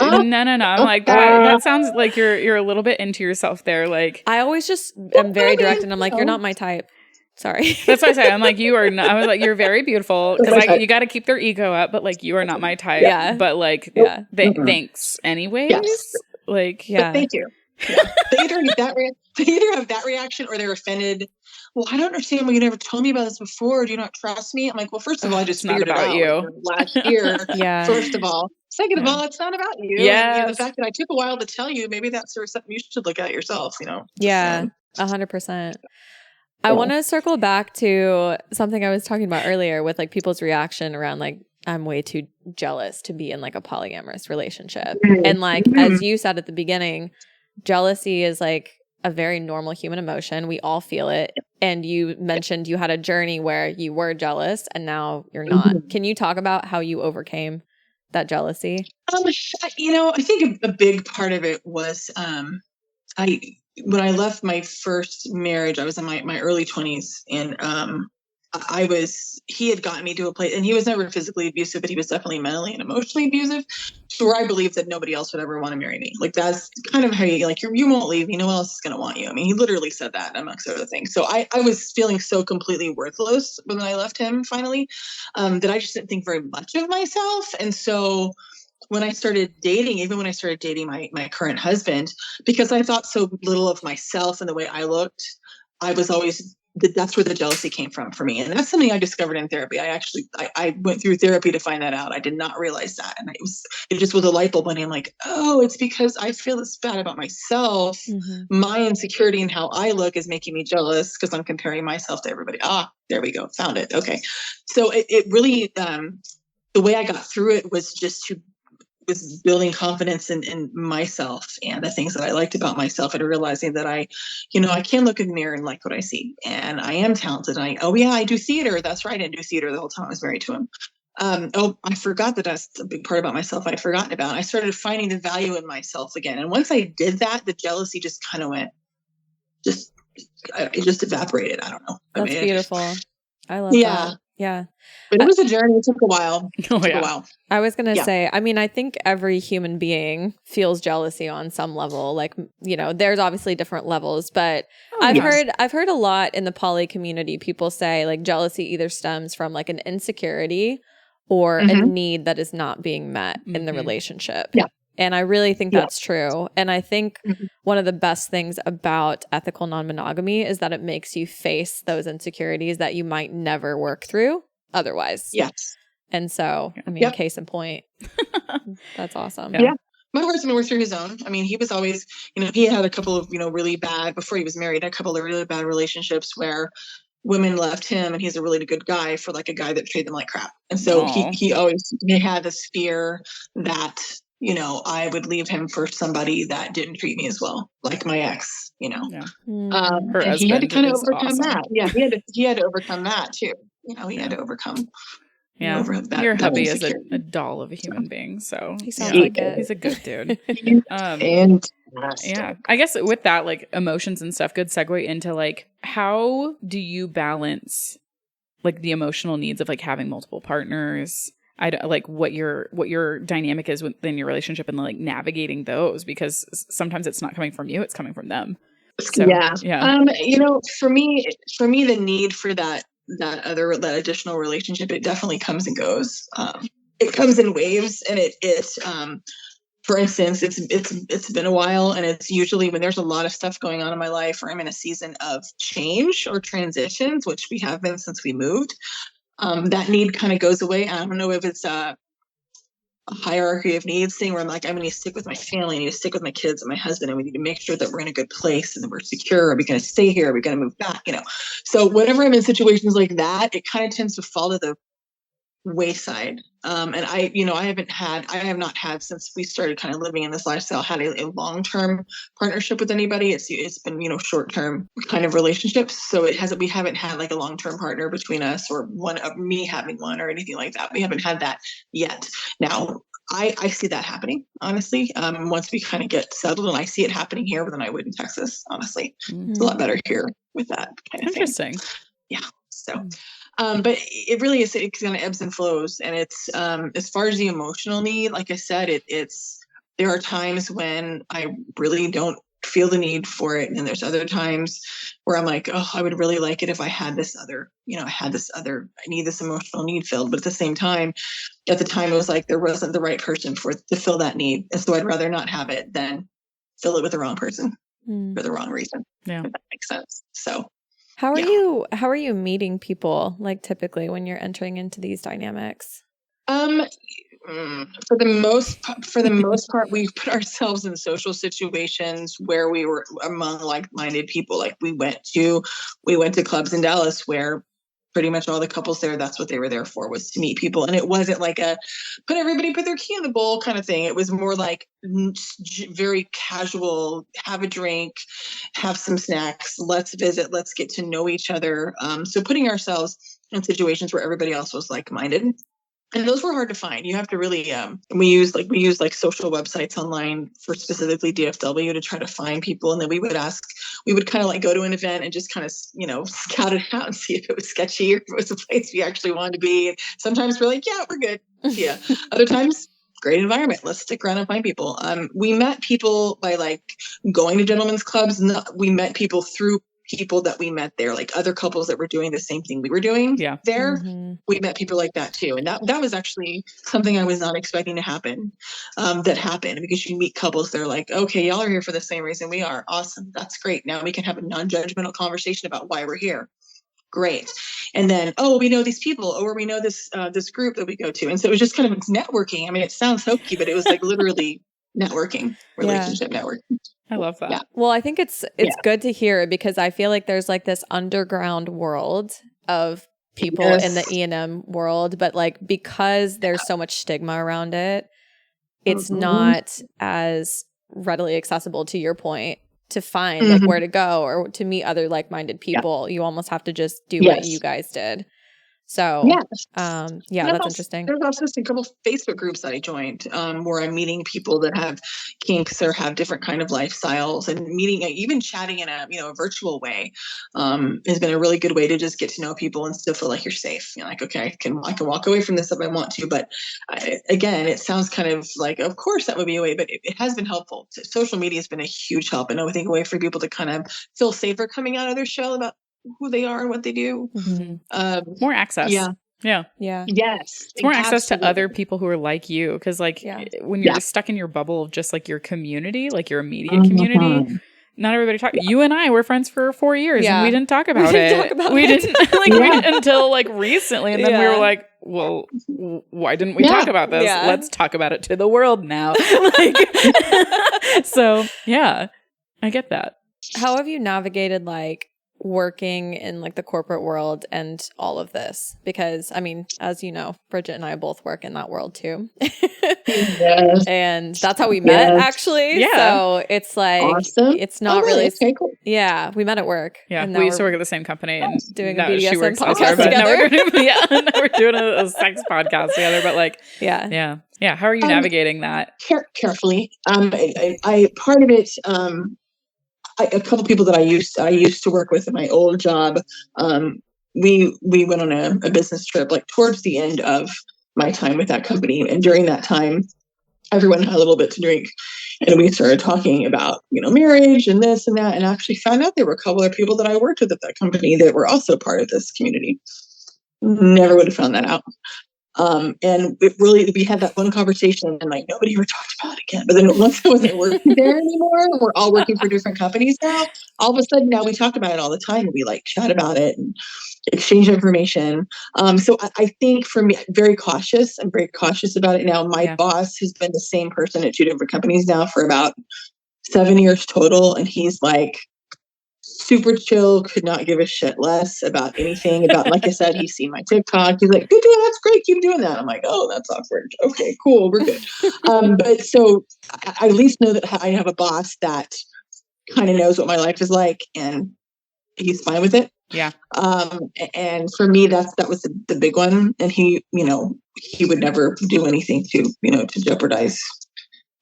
I'm like, that sounds like you're a little bit into yourself there. Like, I always just am very direct, and I'm like, you're not my type. Sorry. That's what I say. I'm like, you are not. I was like, you're very beautiful, because you got to keep their ego up, but like, you are not my type. Yeah. But like, thanks anyways. Yes. Like, yeah. But thank you. Yeah. They either have that reaction or they're offended. Well, I don't understand why you never told me about this before. Do you not trust me? I'm like, well, first of all, I just figured it out you last year. Yeah. First of all. Second of all, it's not about you. Yeah. And the fact that I took a while to tell you, maybe that's sort of something you should look at yourself, Yeah, 100%. I want to circle back to something I was talking about earlier with like people's reaction around like, I'm way too jealous to be in like a polyamorous relationship. And like, as you said at the beginning, jealousy is like a very normal human emotion. We all feel it. And you mentioned you had a journey where you were jealous and now you're not. Can you talk about how you overcame that jealousy? I think a big part of it was when I left my first marriage, I was in my early 20s, and he had gotten me to a place, and he was never physically abusive, but he was definitely mentally and emotionally abusive, to where I believed that nobody else would ever want to marry me. Like, that's kind of how you won't leave me. No one else is going to want you. I mean, he literally said that, amongst other things. So I was feeling so completely worthless when I left him finally, that I just didn't think very much of myself. And so when I started dating, even when I started dating my current husband, because I thought so little of myself and the way I looked, I was always, that's where the jealousy came from for me. And that's something I discovered in therapy. I went through therapy to find that out. I did not realize that. And it just was a light bulb, and I'm like, oh, it's because I feel this bad about myself. My insecurity and how I look is making me jealous because I'm comparing myself to everybody. There we go. Found it. Okay. So it really, the way I got through it was was building confidence in myself and the things that I liked about myself, and realizing that I can look in the mirror and like what I see, and I am talented. I do theater. That's right. I didn't do theater the whole time I was married to him. I forgot that's a big part about myself I'd forgotten about. I started finding the value in myself again. And once I did that, the jealousy just kind of went, it just evaporated. I don't know. That's beautiful. I love that. Yeah. But it was a journey. It took a while. A while. I was going to say, I mean, I think every human being feels jealousy on some level. Like, there's obviously different levels, but I've heard a lot in the poly community, people say like jealousy either stems from like an insecurity or a need that is not being met in the relationship. Yeah. And I really think that's true. And I think one of the best things about ethical non-monogamy is that it makes you face those insecurities that you might never work through otherwise. Yes. And so, I mean, case in point, that's awesome. Yeah. My husband worked through his own. I mean, he was always, he had a couple of, really bad, before he was married, a couple of really bad relationships where women left him, and he's a really good guy for like a guy that treated them like crap. And so he had this fear that, I would leave him for somebody that didn't treat me as well, like my ex, and he had to kind of overcome that. Yeah, he had to overcome that too. He had to overcome. Yeah, your hubby is a doll of a human being, so he sounds like it. He's a good dude. I guess with that, like emotions and stuff, good segue into like, how do you balance like the emotional needs of like having multiple partners? I don't, like what your dynamic is within your relationship, and like navigating those, because sometimes it's not coming from you, it's coming from them. So, for me, the need for that additional relationship, it definitely comes and goes. It comes in waves, and for instance, it's been a while, and it's usually when there's a lot of stuff going on in my life, or I'm in a season of change or transitions, which we have been since we moved. That need kind of goes away. I don't know if it's a hierarchy of needs thing where I'm like, I'm going to stick with my family, I need to stick with my kids and my husband, and we need to make sure that we're in a good place and that we're secure. Are we going to stay here? Are we going to move back? So whenever I'm in situations like that, it kind of tends to fall to the wayside. And I have not had, since we started kind of living in this lifestyle, had a long-term partnership with anybody. It's been, short-term kind of relationships. So we haven't had like a long-term partner between us, or me having one or anything like that. We haven't had that yet. Now I see that happening, honestly. Once we kind of get settled, and I see it happening here than I would in Texas, honestly. It's a lot better here with that kind of interesting thing. Yeah. So, but it really is, it kind of ebbs and flows. And it's, as far as the emotional need, like I said, there are times when I really don't feel the need for it. And there's other times where I'm like, oh, I would really like it if I had this other, I need this emotional need filled. But at the same time, at the time, it was like, there wasn't the right person to fill that need. And so I'd rather not have it than fill it with the wrong person for the wrong reason. Yeah. If that makes sense. So how are you meeting people, like, typically when you're entering into these dynamics? For the most part, we put ourselves in social situations where we were among like-minded people. Like we went to clubs in Dallas where pretty much all the couples there, that's what they were there for, was to meet people. And it wasn't like a put their key in the bowl kind of thing. It was more like very casual, have a drink, have some snacks, let's visit, let's get to know each other. So putting ourselves in situations where everybody else was like-minded. And those were hard to find. You have to really, we use social websites online for specifically DFW to try to find people. And then we would kind of like go to an event and just kind of, scout it out and see if it was sketchy or if it was a place we actually wanted to be. And sometimes we're like, yeah, we're good. Yeah. Other times, great environment. Let's stick around and find people. We met people by like going to gentlemen's clubs. We met people through people that we met there, like other couples that were doing the same thing we were doing there. Mm-hmm. We met people like that too. And that was actually something I was not expecting to happen. That happened because you meet couples. They're like, okay, y'all are here for the same reason we are. Awesome. That's great. Now we can have a non-judgmental conversation about why we're here. Great. And then, we know these people, or we know this group that we go to. And so it was just kind of networking. I mean, it sounds hokey, but it was like literally networking, relationship networking. I love that. Yeah. Well, I think it's good to hear, because I feel like there's like this underground world of people in the E&M world, but like, because there's so much stigma around it, it's not as readily accessible, to your point, to find like where to go or to meet other like-minded people. You almost have to just do what you guys did. So, that's interesting. There's also a couple Facebook groups that I joined where I'm meeting people that have kinks or have different kind of lifestyles, and meeting, even chatting in a virtual way has been a really good way to just get to know people and still feel like you're safe. Like, okay, I can walk away from this if I want to. But again, it sounds kind of like, of course that would be a way, but it has been helpful. Social media has been a huge help, and I think a way for people to kind of feel safer coming out of their shell about who they are and what they do. More access. Yeah. Yes. It's more access to other people who are like you. Because when you're just stuck in your bubble of just like your community, like your immediate community, not everybody talks. You and I were friends for 4 years and we didn't talk about it. We didn't until like recently. And then we were like, well, why didn't we talk about this? Let's talk about it to the world now. So yeah, I get that. How have you navigated like working in like the corporate world and all of this? Because I mean, as you know, Bridget and I both work in that world too. And that's how we met actually. So it's like, it's not really, cool. We met at work. We used to work at the same company and doing a BDSM podcast together. Now we're doing a sex podcast together, but like, how are you navigating that? Carefully. I part of it, a couple people that I used to work with in my old job, we went on a business trip like towards the end of my time with that company. And during that time, everyone had a little bit to drink. And we started talking about, marriage and this and that, and actually found out there were a couple of people that I worked with at that company that were also part of this community. Never would have found that out. And it really, we had that one conversation and like nobody ever talked about it again. But then once I wasn't working there anymore, we're all working for different companies now. All of a sudden now we talk about it all the time. We like chat about it and exchange information. So I think for me, very cautious. I'm very cautious about it now. My boss has been the same person at 2 different companies now for about 7 years total. And he's like, super chill, could not give a shit less about anything. Like I said, he's seen my TikTok. He's like, good, that's great. Keep doing that. I'm like, oh, that's awkward. Okay, cool. We're good. But so I at least know that I have a boss that kind of knows what my life is like and he's fine with it. Yeah. And for me, that was the big one. And he would never do anything to jeopardize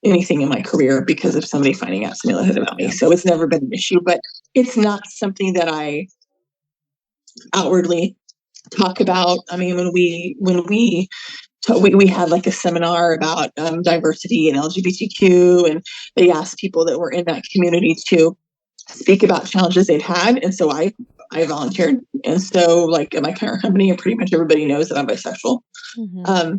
anything in my career because of somebody finding out something like that about me. So it's never been an issue, but it's not something that I outwardly talk about, I mean, when we had like a seminar about diversity and LGBTQ, and they asked people that were in that community to speak about challenges they've had. And so I volunteered. And so like at my current company, pretty much everybody knows that I'm bisexual. Mm-hmm.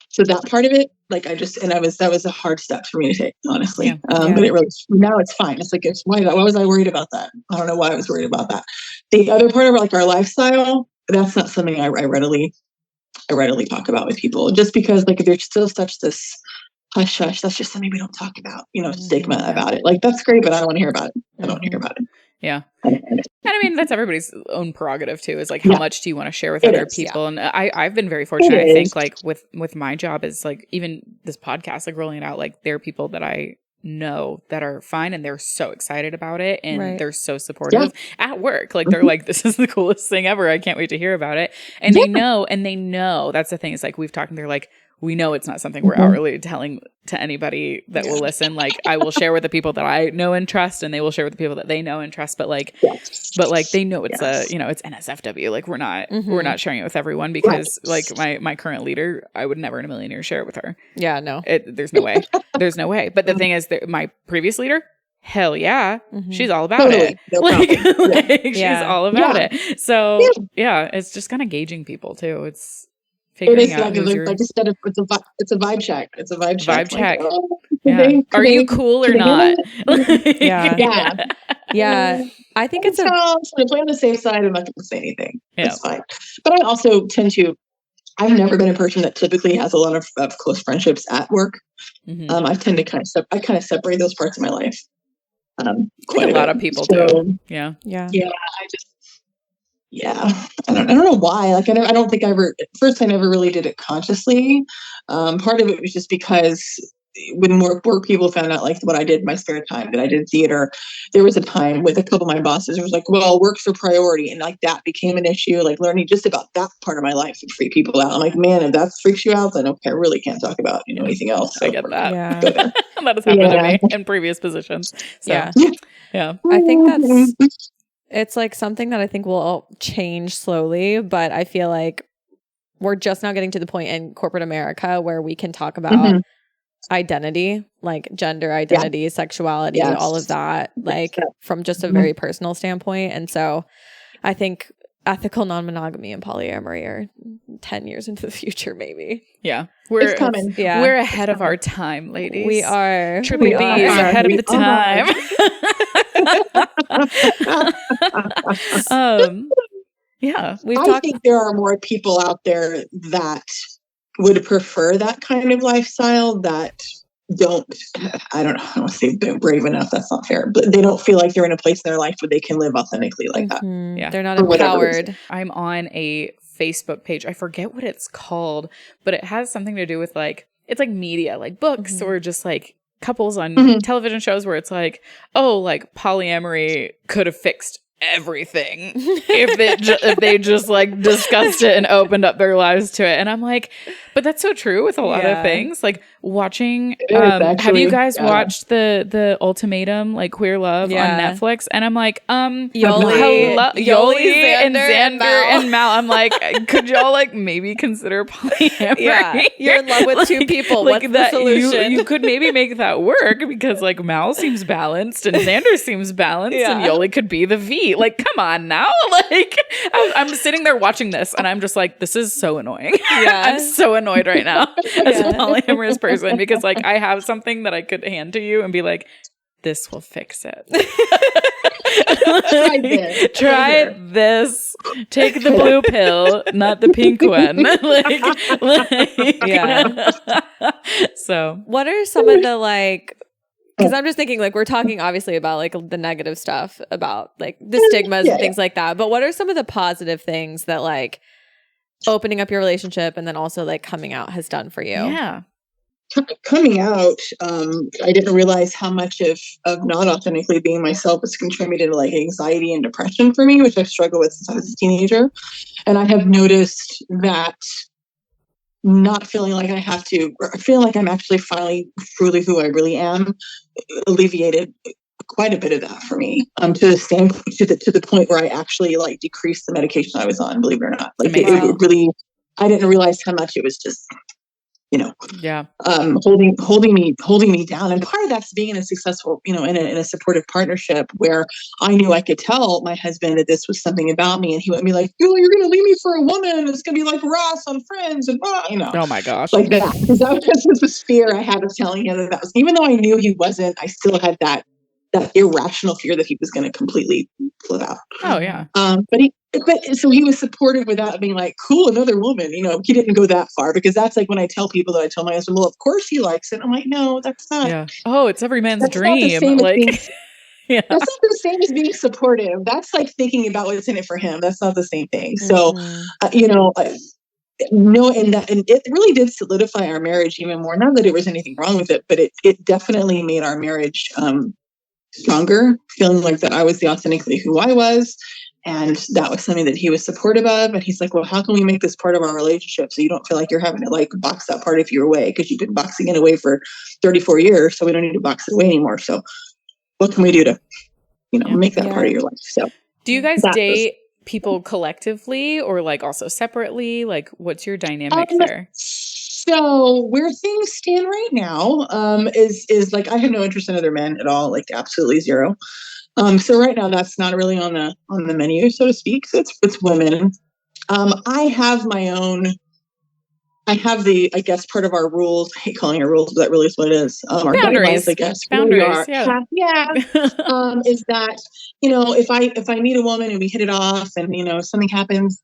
So that part of it, like that was a hard step for me to take, honestly. Yeah. But it really, now it's fine. It's like, why was I worried about that? I don't know why I was worried about that. The other part of like our lifestyle, that's not something I readily talk about with people, just because like there's still such this hush hush. That's just something we don't talk about, stigma about it. Like, that's great, but I don't want to hear about it. I don't want to hear about it. Yeah. And I mean, that's everybody's own prerogative too, is like, how much do you want to share with other people? Yeah. And I've been very fortunate. I think like with my job is like, even this podcast, like rolling it out, like there are people that I know that are fine and they're so excited about it and they're so supportive at work. Like they're like, this is the coolest thing ever. I can't wait to hear about it. And they know that's the thing. Is like, we've talked and they're like, we know it's not something we're outwardly telling to anybody that will listen. Like I will share with the people that I know and trust, and they will share with the people that they know and trust. But like, they know it's it's NSFW. Like we're not sharing it with everyone because like my current leader, I would never in a million years share it with her. Yeah, no, there's no way. There's no way. But the thing is that my previous leader, hell yeah, she's all about it. She's all about it. So it's just kind of gauging people too. It's figuring out like you said, it's a vibe check. It's a vibe check. Like, are you cool or not? Yeah. I think it's to play on the safe side. I'm not going to say anything. It's fine. But I also I've never been a person that typically has a lot of close friendships at work. I tend to kind of separate those parts of my life. Quite a lot of people do. Yeah. I don't know why. Like, I don't think I never really did it consciously. Part of it was just because when more people found out like what I did in my spare time, that I did theater, there was a time with a couple of my bosses, it was like, well, work's a priority. And like that became an issue, like learning just about that part of my life to freak people out. I'm like, man, if that freaks you out, then okay, I really can't talk about, anything else. So I get that. Yeah. That has happened to me in previous positions. So, yeah. I think it's like something that I think will change slowly, but I feel like we're just now getting to the point in corporate America where we can talk about identity, like gender identity, sexuality, all of that, like from just a very personal standpoint. And so I think ethical non-monogamy and polyamory are 10 years into the future, maybe. Yeah. It's coming. We're ahead of our time, ladies. We are. Triple B is ahead of the time. I think there are more people out there that would prefer that kind of lifestyle that I don't want to say brave enough, that's not fair, but they don't feel like they're in a place in their life where they can live authentically like that. Yeah. They're not empowered. I'm on a Facebook page. I forget what it's called, but it has something to do with like, it's like media, like books or just like couples on television shows where it's like, oh, like polyamory could have fixed everything if they just like discussed it and opened up their lives to it. And I'm like, but that's so true with a lot of things. Like watching have you guys watched the Ultimatum, like Queer Love on Netflix? And I'm like, Yoli and Xander and Mal. I'm like, could y'all like maybe consider polyamory? Yeah, you're in love with two people. Like, what's the solution? You could maybe make that work because like Mal seems balanced and Xander seems balanced and Yoli could be the V. Like, come on now. Like, I'm sitting there watching this and I'm just like, this is so annoying. I'm so annoyed right now as a polyamorous person because like I have something that I could hand to you and be like, this will fix it. Try this. Take the blue pill, not the pink one. So what are some of the like, because I'm just thinking like we're talking obviously about like the negative stuff about like the stigmas and things like that, but what are some of the positive things that like opening up your relationship and then also like coming out has done for you? Coming out, I didn't realize how much of not authentically being myself has contributed to like anxiety and depression for me, which I've struggled with since I was a teenager. And I have noticed that not feeling like I have to, or feeling like I'm actually finally truly who I really am, alleviated quite a bit of that for me. To the point where I actually like decreased the medication I was on, believe it or not. Like it really, I didn't realize how much it was just, holding me down. And part of that's being in a successful, in a supportive partnership where I knew I could tell my husband that this was something about me, and he wouldn't be like, "Oh, you're going to leave me for a woman. It's going to be like Ross on Friends," and Oh my gosh, like that. Because that was this fear I had of telling him that was, even though I knew he wasn't, I still had that irrational fear that he was going to completely flip out. Oh yeah. But so he was supportive without being like, "Cool, another woman." He didn't go that far, because that's like when I tell people that I tell my husband, "Well, of course he likes it." I'm like, "No, that's not." Yeah. Oh, it's every man's dream. That's Yeah. not the same as being supportive. That's like thinking about what's in it for him. That's not the same thing. So, no, and it really did solidify our marriage even more. Not that there was anything wrong with it, but it definitely made our marriage stronger, feeling like that I was authentically who I was. And that was something that he was supportive of. And he's like, "Well, how can we make this part of our relationship so you don't feel like you're having to like box that part of you away? Because you've been boxing it away for 34 years. So we don't need to box it away anymore. So what can we do to, make that part of your life?" So do you guys date people collectively or like also separately? Like, what's your dynamic there? So where things stand right now is like I have no interest in other men at all, like absolutely zero. So right now that's not really on the menu, so to speak. So it's women. I have my own. I have I guess part of our rules. I hate calling it rules, but that really is what it is. Our boundaries, guidelines, I guess. Boundaries, Is that if I meet a woman and we hit it off, and something happens,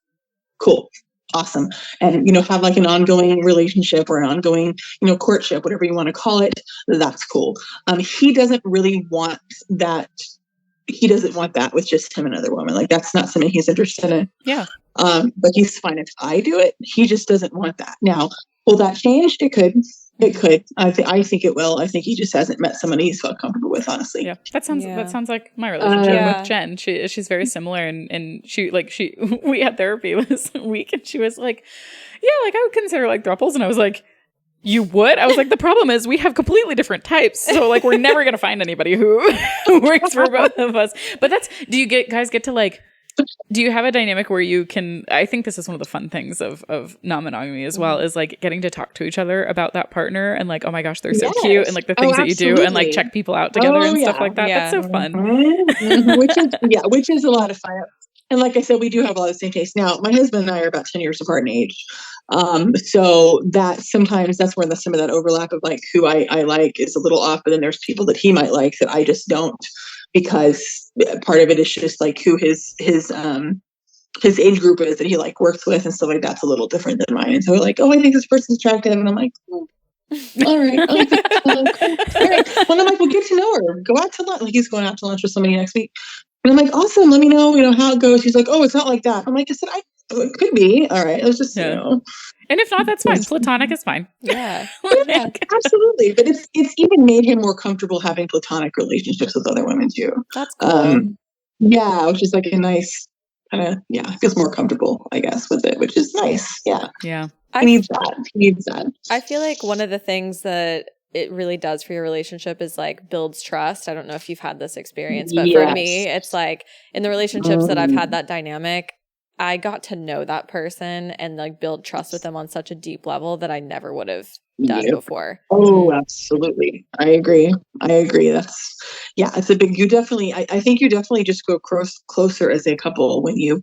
cool, awesome, and have like an ongoing relationship or an ongoing courtship, whatever you want to call it. That's cool. He doesn't really want that. He doesn't want that with just him and another woman. Like that's not something he's interested in. Yeah. But he's fine if I do it. He just doesn't want that. Now, will that change? It could. It could. I think it will. I think he just hasn't met someone he's felt comfortable with, honestly. Yeah. That sounds like my relationship with Jen. She's very similar, and we had therapy this week, and she was like, "Yeah, like I would consider like thruples," and I was like, "You would?" I was like, "The problem is we have completely different types. So like we're never going to find anybody who works for both of us." But do you guys get to like, do you have a dynamic where you can, I think this is one of the fun things of non-monogamy as well, is like getting to talk to each other about that partner and like, oh my gosh, they're so cute, and like the things that you do and like check people out together and stuff like that. Yeah. That's so fun. Which is a lot of fun. And like I said, we do have a lot of the same taste. Now, my husband and I are about 10 years apart in age. So that sometimes that's where some of that overlap of like who I like is a little off, but then there's people that he might like that I just don't, because part of it is just like who his age group is that he like works with and stuff like that's a little different than mine. And so we're like, "Oh, I think this person's attractive," and I'm like, "Oh, all right, I like that. All right." Well, I'm like, "Well, get to know her. Go out to lunch." Like he's going out to lunch with somebody next week. And I'm like, "Awesome, let me know, how it goes." He's like, "Oh, it's not like that." I'm like, it could be. All right. It was just, And if not, that's fine. Platonic is fine. Yeah. Absolutely. But it's even made him more comfortable having platonic relationships with other women too. That's cool. Which is like a nice kind of, feels more comfortable, I guess, with it, which is nice. Yeah. Yeah. He needs that. I feel like one of the things that it really does for your relationship is like builds trust. I don't know if you've had this experience, but for me, it's like in the relationships that I've had that dynamic, I got to know that person and like build trust with them on such a deep level that I never would have done before. Oh, absolutely. I agree. That's, it's a big, I think you definitely just go closer as a couple when you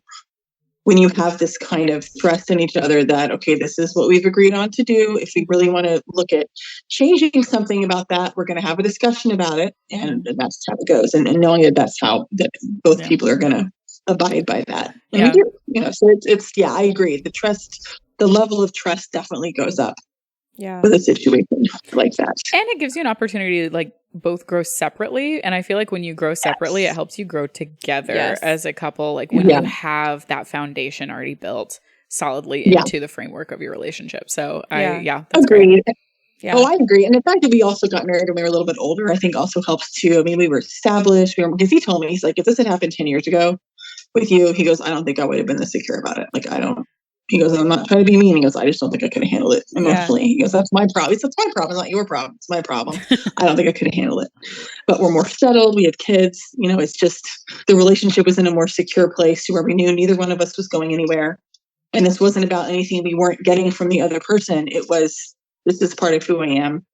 have this kind of trust in each other that, okay, this is what we've agreed on to do. If we really want to look at changing something about that, we're going to have a discussion about it. And that's how it goes. And knowing that that's how both people are going to abide by that. And we do, so it's I agree. The level of trust definitely goes up. Yeah. With a situation like that. And it gives you an opportunity to like both grow separately. And I feel like when you grow separately, it helps you grow together as a couple. Like when you have that foundation already built solidly into the framework of your relationship. So that's agreed. Great. Yeah. Oh, I agree. And the fact that we also got married when we were a little bit older, I think also helps too. I mean, we were established because he told me, he's like, if this had happened 10 years ago with you, he goes, I don't think I would have been this secure about it. Like, I don't He goes, I'm not trying to be mean. He goes, I just don't think I could have handled it emotionally. He goes, that's my problem. It's my problem, not your problem. It's my problem. I don't think I could have handled it. But we're more settled. We have kids. It's just the relationship was in a more secure place where we knew neither one of us was going anywhere. And this wasn't about anything we weren't getting from the other person. It was, this is part of who I am.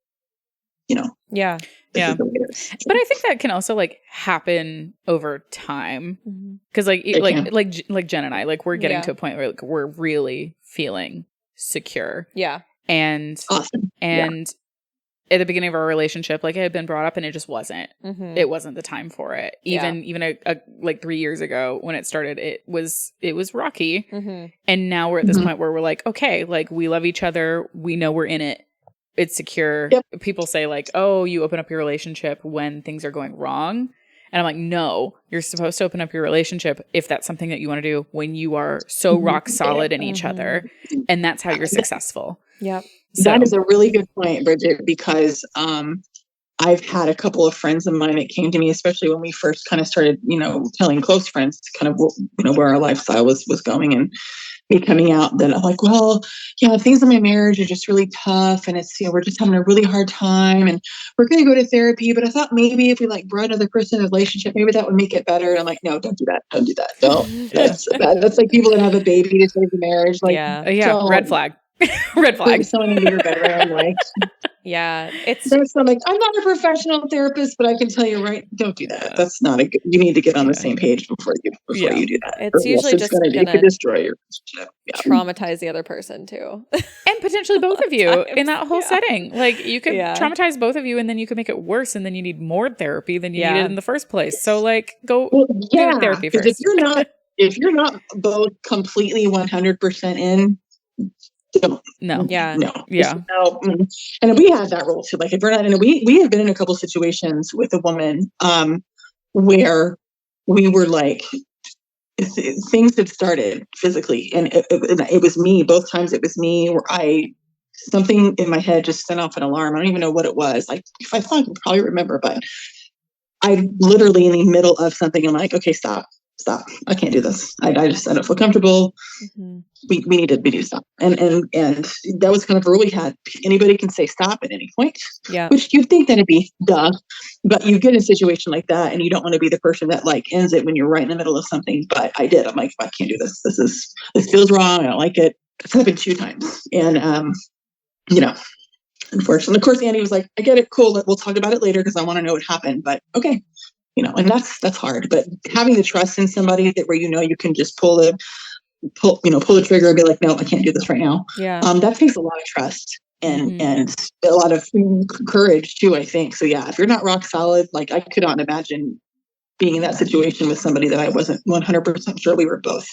Yeah. Yeah. But I think that can also like happen over time. Cause like Jen and I, like we're getting to a point where like, we're really feeling secure. Yeah. And awesome. And at the beginning of our relationship, like it had been brought up and it just wasn't, it wasn't the time for it. Even like 3 years ago when it started, it was rocky. And now we're at this point where we're like, okay, like we love each other. We know we're in it. It's secure. Yep. People say like, oh, you open up your relationship when things are going wrong. And I'm like, no, you're supposed to open up your relationship if that's something that you want to do when you are so rock solid in each other. And that's how you're successful. Yep. So. That is a really good point, Bridget, because I've had a couple of friends of mine that came to me, especially when we first kind of started, telling close friends kind of, where our lifestyle was going, and me coming out that I'm like, well, yeah, things in my marriage are just really tough. And it's, we're just having a really hard time and we're going to go to therapy. But I thought maybe if we like brought another person in a relationship, maybe that would make it better. And I'm like, no, don't do that. Don't do that. Don't. That's bad. That's like people that have a baby to save the marriage. Like, red flag. Red flag. Someone in your bedroom, like, it's so I'm like, I'm not a professional therapist, but I can tell you, right, don't do that. That's not a good. You need to get on the same page before you do that. It's usually just going to destroy your relationship. Traumatize the other person too, and potentially both of you in that whole setting. Like you could traumatize both of you, and then you could make it worse, and then you need more therapy than you needed in the first place. So like, go do the therapy first. If you're not both completely 100% in. No. And we have that rule too. Like if we're not in we have been in a couple situations with a woman where we were like things had started physically, and it was me both times. It was me where something in my head just sent off an alarm. I don't even know what it was. Like if I thought I could probably remember, but I literally in the middle of something, I'm like, okay, stop. I can't do this. I don't feel comfortable. We need to stop. And that was kind of a rule we had. Anybody can say stop at any point. Yeah. Which you'd think that'd be duh. But you get in a situation like that and you don't want to be the person that like ends it when you're right in the middle of something. But I did. I'm like, I can't do this. This feels wrong. I don't like it. It's happened 2 times. And unfortunately, of course, Andy was like, I get it, cool, we'll talk about it later because I want to know what happened. But okay. And that's hard, but having the trust in somebody that where you can just pull the trigger and be like, no, I can't do this right now. Yeah. That takes a lot of trust and a lot of courage too, I think. So yeah, if you're not rock solid, like I could not imagine being in that situation with somebody that I wasn't 100% sure we were both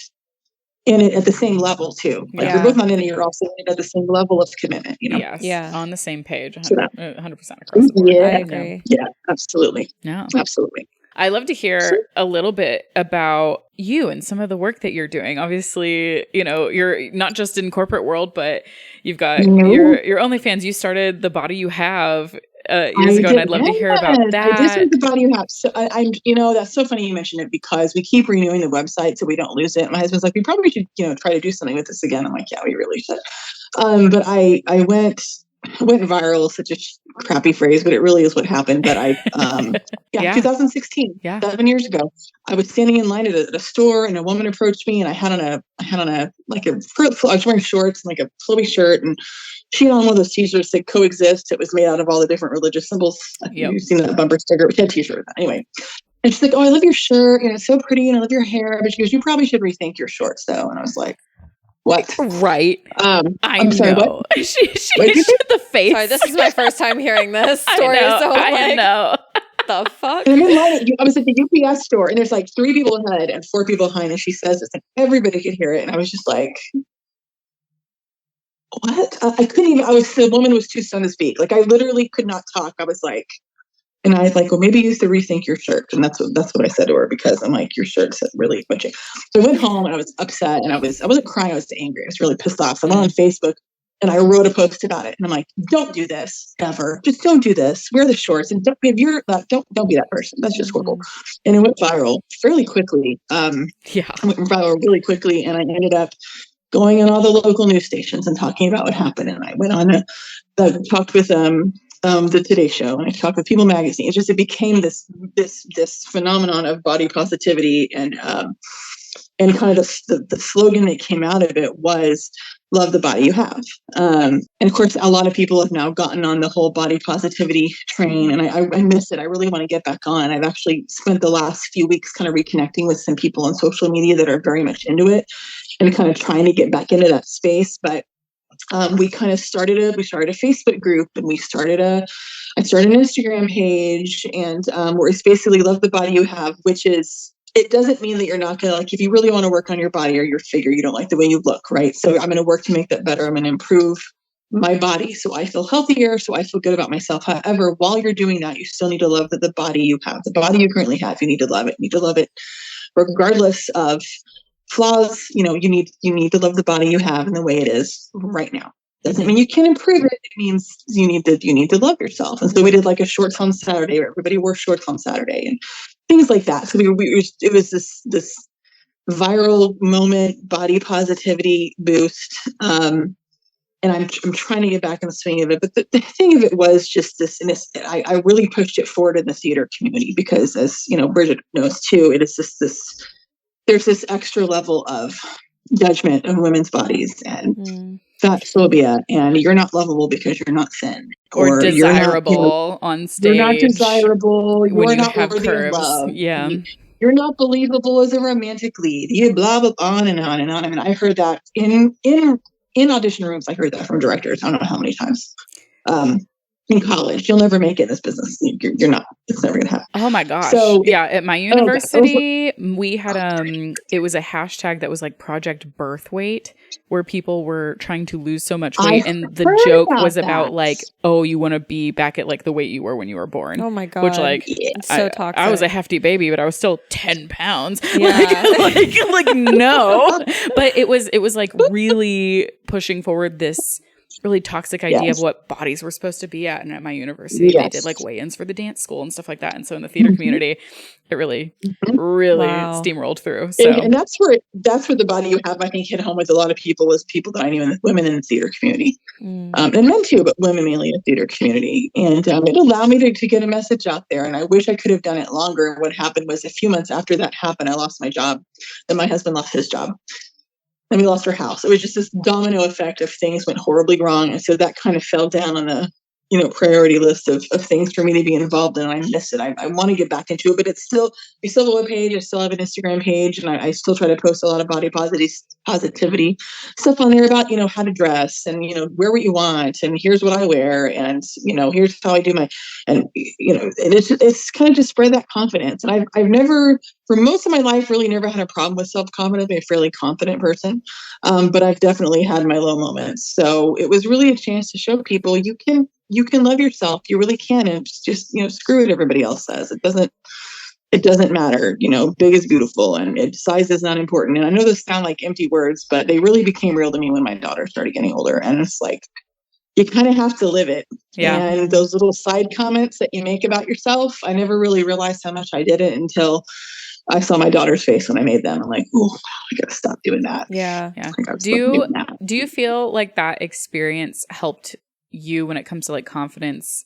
in it at the same level too. Like you're both not in it, you're also in it at the same level of commitment, Yes. Yeah. On the same page, 100% across the board. Yeah, I agree. Yeah, absolutely. No. Absolutely. I love to hear a little bit about you and some of the work that you're doing. Obviously, you're not just in corporate world, but you've got your OnlyFans. You started The Body You Have years ago, and I'd love to hear about that. This is The Body You Have. So I'm that's so funny you mentioned it because we keep renewing the website so we don't lose it. My husband's like, we probably should, try to do something with this again. I'm like, yeah, we really should. But I went viral, such a crappy phrase, but it really is what happened. But 2016, 7 years ago, I was standing in line at a store and a woman approached me and I had on a I was wearing shorts and like a flowy shirt and she had on one of those t-shirts that coexist. It was made out of all the different religious symbols. You've seen that bumper sticker. She had a t-shirt with that. Anyway. And she's like, oh, I love your shirt. It's so pretty and I love your hair. But she goes, you probably should rethink your shorts though. And I was like, what? Right. I'm sorry, what? she the face. Sorry, this is my first time hearing this story. I know. The fuck? And I'm in line I was at the UPS store and there's like 3 people ahead and 4 people behind and she says this and everybody could hear it. And I was just like, what? I couldn't even, the woman was too stunned to speak. Like I literally could not talk. I was like, and I was like, well, maybe you used to rethink your shirt. And that's what I said to her because I'm like, your shirt's really bunching. So I went home and I was upset and I wasn't crying. I was angry. I was really pissed off. So I went on Facebook and I wrote a post about it. And I'm like, don't do this ever. Just don't do this. Wear the shorts. And don't be that person. That's just horrible. And it went viral fairly quickly. It went viral really quickly. And I ended up going on all the local news stations and talking about what happened. And I went on talked with the Today Show, and I talked with People Magazine. It became this phenomenon of body positivity, and kind of the slogan that came out of it was "Love the body you have." And of course, a lot of people have now gotten on the whole body positivity train, and I miss it. I really want to get back on. I've actually spent the last few weeks kind of reconnecting with some people on social media that are very much into it, and kind of trying to get back into that space. But we kind of started a Facebook group, and I started an Instagram page, and where it's basically "Love the body you have," which is, it doesn't mean that you're not going to, like, if you really want to work on your body or your figure, you don't like the way you look, right? So I'm going to work to make that better. I'm going to improve my body so I feel healthier, so I feel good about myself. However, while you're doing that, you still need to love the body you have. The body you currently have, you need to love it. You need to love it regardless of flaws. You need to love the body you have in the way it is right now. Doesn't mean you can improve it. It means you need to love yourself. And so we did like a shorts on Saturday where everybody wore shorts on Saturday and things like that. So it was this viral moment, body positivity boost. And I'm trying to get back in the swing of it. But the thing of it was just I really pushed it forward in the theater community because, as Bridget knows too, it is just there's this extra level of judgment of women's bodies and fat phobia, and you're not lovable because you're not thin or desirable you're not, on stage. You're not desirable. You're not have worthy curves. of love. Yeah. You're not believable as a romantic lead. You blah blah on and on and on. I mean, I heard that in audition rooms. I heard that from directors. I don't know how many times. In college, you'll never make it in this business. You're not. It's never gonna happen. Oh my gosh! So yeah, at my university, we had it was a hashtag that was like Project Birth Weight, where people were trying to lose so much weight, and the joke was about like, oh, you want to be back at like the weight you were when you were born. Oh my god! Which like, it's so toxic. I was a hefty baby, but I was still 10 pounds. Yeah. like no, but it was like really pushing forward this really toxic idea of what bodies were supposed to be at. And at my university, they did like weigh-ins for the dance school and stuff like that. And so in the theater community, it really steamrolled through. So and that's where the body you have, I think, hit home with a lot of people, was people that I knew, women in the theater community, and men too, but women mainly in the theater community. And it allowed me to get a message out there. And I wish I could have done it longer. What happened was, a few months after that happened, I lost my job. Then my husband lost his job. And we lost our house. It was just this domino effect of things went horribly wrong. And so that kind of fell down on the, priority list of things for me to be involved in. And I miss it. I want to get back into it, but we still have a web page. I still have an Instagram page, and I still try to post a lot of body positivity stuff on there about, how to dress and, wear what you want. And here's what I wear. And, here's how I do and it's kind of to spread that confidence. And I've never, for most of my life, really never had a problem with self-confidence. I'm a fairly confident person. But I've definitely had my low moments. So it was really a chance to show people you can love yourself. You really can. And just, screw what everybody else says. It doesn't matter. Big is beautiful, and size is not important. And I know those sound like empty words, but they really became real to me when my daughter started getting older. And it's like, you kind of have to live it. Yeah. And those little side comments that you make about yourself, I never really realized how much I did it until I saw my daughter's face when I made them. I'm like, oh, I gotta stop doing that. Yeah. Do you feel like that experience helped you when it comes to like confidence?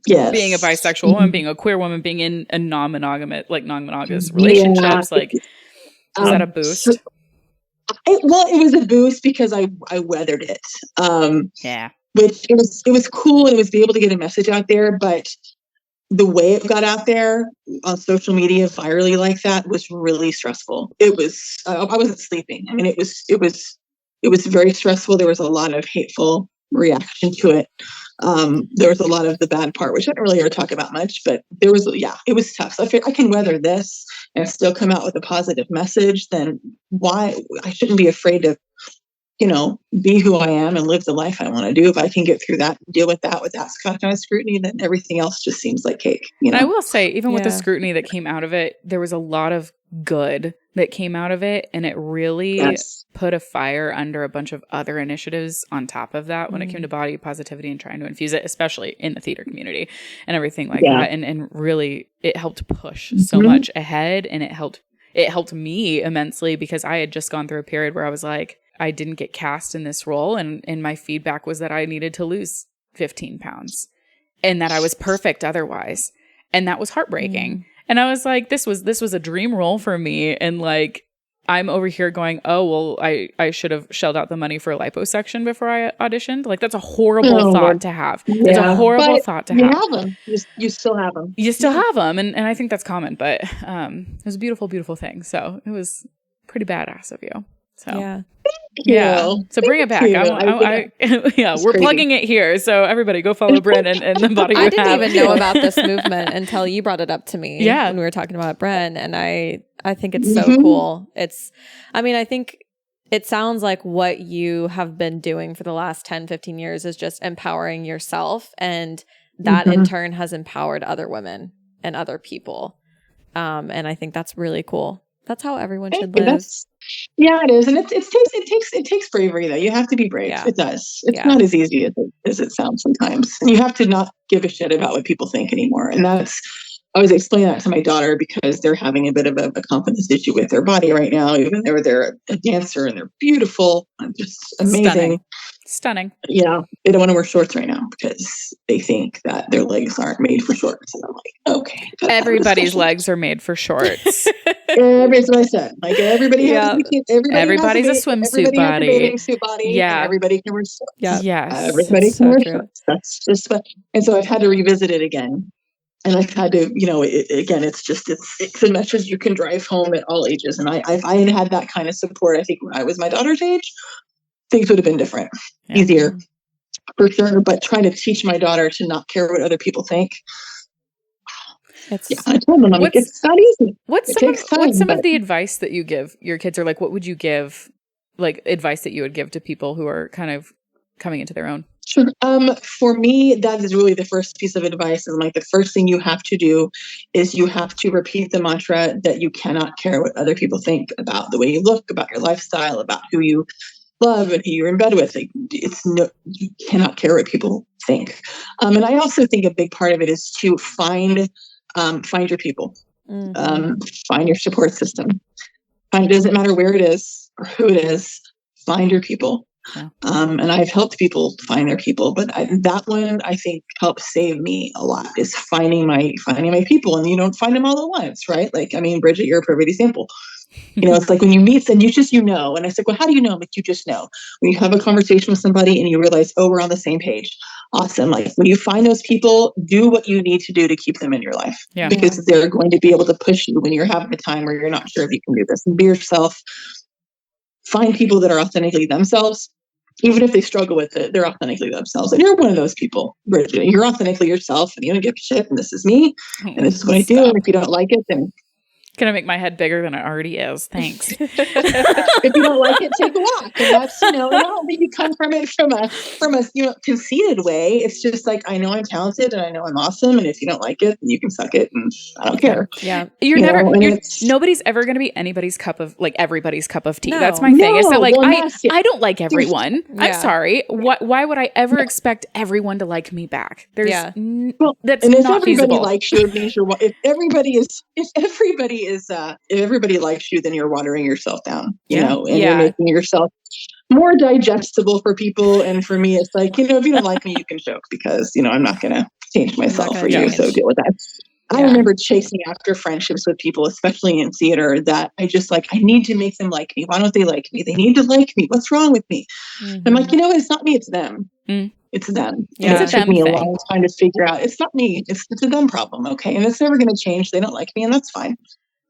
Yes. Being a bisexual woman, being a queer woman, being in a non-monogamous relationships, like, was that a boost? It was a boost because I weathered it. Which it was cool, and it was be able to get a message out there, but the way it got out there on social media virally like that was really stressful. It was, I wasn't sleeping. I mean, it was very stressful. There was a lot of hateful reaction to it. There was a lot of the bad part, which I don't really ever talk about much, but it was tough. So if I can weather this and still come out with a positive message, then why I shouldn't be afraid to, be who I am and live the life I want to do. If I can get through that, deal with that kind of scrutiny, then everything else just seems like cake. And I will say, even with the scrutiny that came out of it, there was a lot of good that came out of it. And it really put a fire under a bunch of other initiatives on top of that when it came to body positivity and trying to infuse it, especially in the theater community and everything like that. And really, it helped push so much ahead, and it helped me immensely, because I had just gone through a period where I was like, I didn't get cast in this role. And my feedback was that I needed to lose 15 pounds and that I was perfect otherwise. And that was heartbreaking. And I was like, this was a dream role for me. And like, I'm over here going, oh, well, I should have shelled out the money for a liposuction before I auditioned. Like, that's a horrible thought to have. Yeah. It's a horrible thought to have. You have them. You still have them. You still have them. And I think that's common. But it was a beautiful, beautiful thing. So it was pretty badass of you. So yeah. Yeah. So bring it back. Yeah, we're plugging it here. So everybody go follow Brynne and the body you have. I didn't even know about this movement until you brought it up to me when we were talking about Brynne. And I think it's so cool. I think it sounds like what you have been doing for the last 10, 15 years is just empowering yourself. And that in turn has empowered other women and other people. And I think that's really cool. That's how everyone should live. Yeah, it is. And it takes bravery though. You have to be brave. Yeah. It does. It's not as easy as it sounds sometimes. And you have to not give a shit about what people think anymore. And I was explaining that to my daughter because they're having a bit of a confidence issue with their body right now, even though they're a dancer and they're beautiful and just amazing. Stunning. Yeah. They don't want to wear shorts right now because they think that their legs aren't made for shorts. And I'm like, okay. Everybody's legs are made for shorts. That's what I said. Like everybody's a swimsuit body. Bathing suit body. Yeah. And everybody can wear shorts. Yeah. Yes. Everybody can wear shorts. That's just what. And so I've had to revisit it again. And I've had to, it's a message you can drive home at all ages. And I had that kind of support. I think when I was my daughter's age, things would have been different, easier for sure. But trying to teach my daughter to not care what other people think. I told them, it's not easy. What's some of the advice that you give your kids, or like, what would you give, like advice that you would give to people who are kind of coming into their own? Sure. For me, that is really the first piece of advice. And like the first thing you have to do is you have to repeat the mantra that you cannot care what other people think about the way you look, about your lifestyle, about who you love and who you're in bed with. Like, you cannot care what people think. And I also think a big part of it is to find your people, find your support system. It doesn't matter where it is or who it is. Find your people. Yeah. And I've helped people find their people, but that one I think helps save me a lot is finding my people, and you don't find them all at once, right? Like, I mean, Bridget, you're a perfect example. It's like when you meet them, you know. And I said, well, how do you know? Like, you just know. When you have a conversation with somebody and you realize, oh, we're on the same page. Awesome. Like when you find those people, do what you need to do to keep them in your life, because they're going to be able to push you when you're having a time where you're not sure if you can do this. And be yourself. Find people that are authentically themselves. Even if they struggle with it, they're authentically themselves. And you're one of those people, Bridget. You're authentically yourself, and you don't give a shit. And this is me, and this is what I do. And if you don't like it, then gonna make my head bigger than it already is. Thanks. If you don't like it, take a walk. And that's, and I don't think you come from it from a conceited way. It's just like, I know I'm talented and I know I'm awesome. And if you don't like it, then you can suck it. And I don't care. Yeah. Nobody's ever going to be everybody's cup of tea. No, that's my thing. It's that like, I don't like everyone. I'm sorry. Why would I ever expect everyone to like me back? That's if not everybody feasible. Likes you, it means if everybody likes you, then you're watering yourself down, and you're making yourself more digestible for people. And for me, it's like, if you don't like me, you can joke, because, I'm not going to change myself for you. So deal with that. I remember chasing after friendships with people, especially in theater, that I need to make them like me. Why don't they like me? They need to like me. What's wrong with me? Mm-hmm. I'm like, it's not me, it's them. It's them. Yeah. It took me a long time to figure out it's not me. It's a them problem. Okay. And it's never going to change. They don't like me, and that's fine.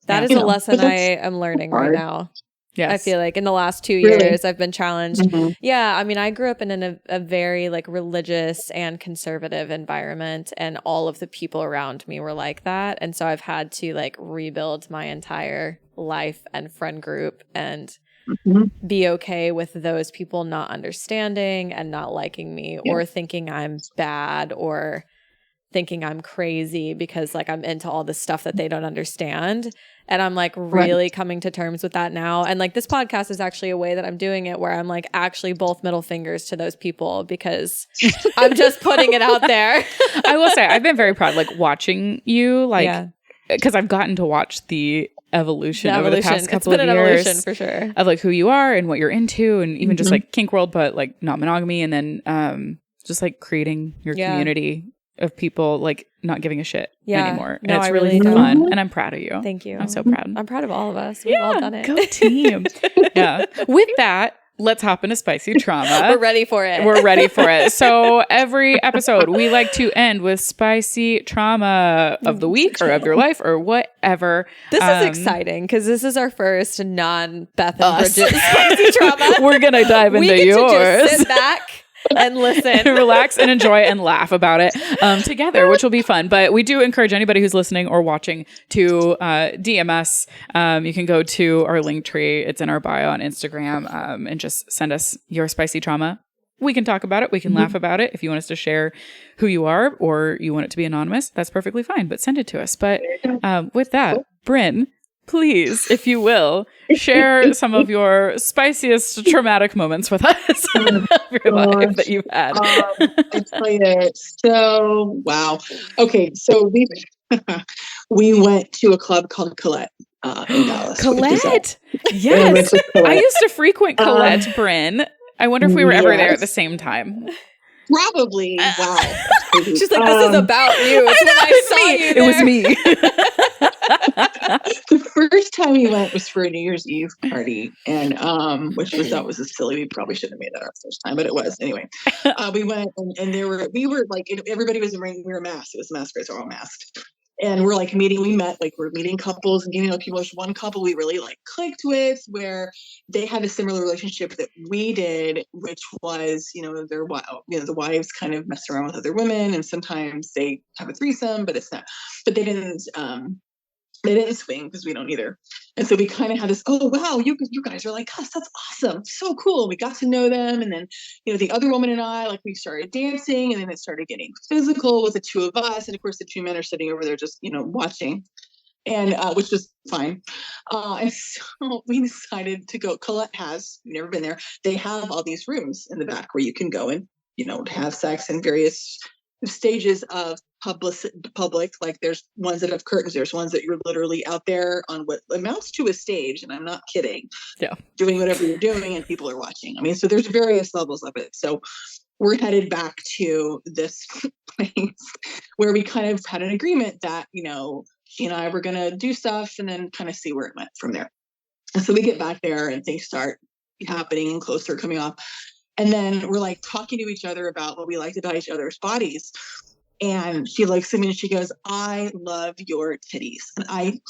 That is a lesson I am learning right now. Yes. I feel like in the last 2 years, I've been challenged. Mm-hmm. Yeah. I mean, I grew up in a very like religious and conservative environment, and all of the people around me were like that. And so I've had to like rebuild my entire life and friend group and be okay with those people not understanding and not liking me or thinking I'm bad or thinking I'm crazy because like I'm into all this stuff that they don't understand. And I'm like really coming to terms with that now. And like this podcast is actually a way that I'm doing it, where I'm like actually both middle fingers to those people, because I'm just putting it out there. I will say I've been very proud, like watching you, like, because I've gotten to watch the evolution over the past couple it's been of an years evolution for sure of like who you are and what you're into, and even just like kink world, but like not monogamy, and then just like creating your community of people like not giving a shit anymore. And it's really fun, and I'm proud of you. Thank you. I'm so proud. I'm proud of all of us. We've all done it. Go team. Yeah. With that, let's hop into spicy trauma. We're ready for it. We're ready for it. So every episode, we like to end with spicy trauma of the week or of your life or whatever. This is exciting because this is our first non-Beth and Bridget spicy trauma. We're going to dive into yours. We get to just sit back and listen. Relax and enjoy and laugh about it together, which will be fun. But we do encourage anybody who's listening or watching to DM us. You can go to our link tree. It's in our bio on Instagram, and just send us your spicy trauma. We can talk about it. We can laugh about it. If you want us to share who you are or you want it to be anonymous, that's perfectly fine. But send it to us. But with that, Brynne, please, if you will, share some of your spiciest traumatic moments with us of your life that you've had. I tell you, so wow. Okay, so we went to a club called Colette in Dallas. Colette, yes, Colette. I used to frequent Colette, Brynne. I wonder if we were ever there at the same time. Probably. Wow. She's like, this is about you. It's when I saw you there. It was me. The first time we went was for a New Year's Eve party, and that was a silly. We probably shouldn't have made that our first time, but it was anyway. We went, and we were like, everybody was wearing, we were masked. It was masquerades, we're all masked. And we're like we're meeting couples and getting to know people. There's one couple we really like clicked with, where they had a similar relationship that we did, which was, the wives kind of mess around with other women, and sometimes they have a threesome, but it's not, but they didn't swing because we don't either. And so we kind of had this, oh, wow, you guys are like us. That's awesome. So cool. We got to know them. And then, the other woman and I, like, we started dancing, and then it started getting physical with the two of us. And of course, the two men are sitting over there just, watching, and which was fine. And so we decided to go. Colette has, we've never been there. They have all these rooms in the back where you can go and, have sex in various stages of public. Like, there's ones that have curtains, there's ones that you're literally out there on what amounts to a stage, and I'm not kidding, doing whatever you're doing and people are watching. I mean, so there's various levels of it. So we're headed back to this place where we kind of had an agreement that she and I were going to do stuff and then kind of see where it went from there. And so we get back there and things start happening and clothes are coming off. And then we're like talking to each other about what we liked about each other's bodies. And she looks at me and she goes, "I love your titties." And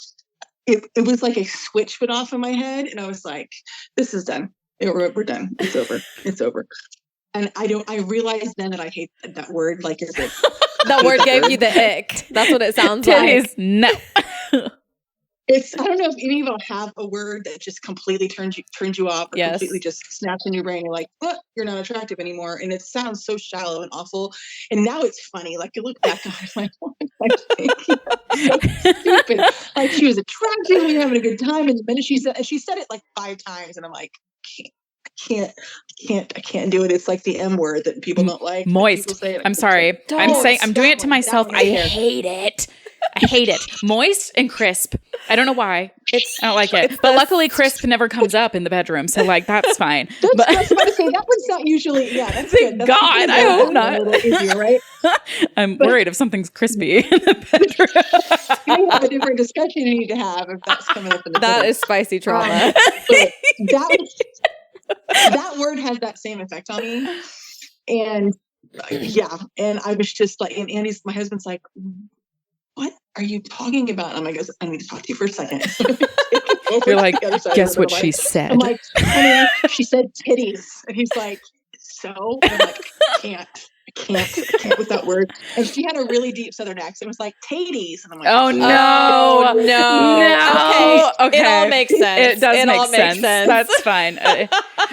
it was like a switch went off in my head. And I was like, this is done. We're done. It's over. It's over. And I realized then that I hate that word. Like, is it? That word gave you the ick. That's what it sounds titties, like. No. I don't know if any of you have a word that just completely turns you off, or completely just snaps in your brain. You're like, oh, you're not attractive anymore. And it sounds so shallow and awful. And now it's funny. Like, you look back on it, like, oh, so stupid. Like, she was attractive, we were having a good time. And the minute she said it like 5 times, and I'm like, I can't do it. It's like the M word that people don't like. Moist. I'm sorry. I'm doing it to myself. I hate it. I hate it. Moist and crisp. I don't know why. I don't like it. But luckily, crisp never comes up in the bedroom, so like that's fine. That's what I say. That one's not usually. Yeah, that's thank good. God. I hope not. A little easier, right? I'm worried if something's crispy in the bedroom. You have a different discussion you need to have if that's coming up in the That is spicy trauma. That word has that same effect on me, and and I was just like, and my husband's like, "What are you talking about?" And I'm like, "I need to talk to you for a second." You're like, guess what she said? I'm like, "Honey, she said titties," and he's like, "So?" And I'm like, I can't with that word. And she had a really deep Southern accent. It was like "titties," and I'm like, "Oh no, no." Okay, it all makes sense. It does make sense. That's fine.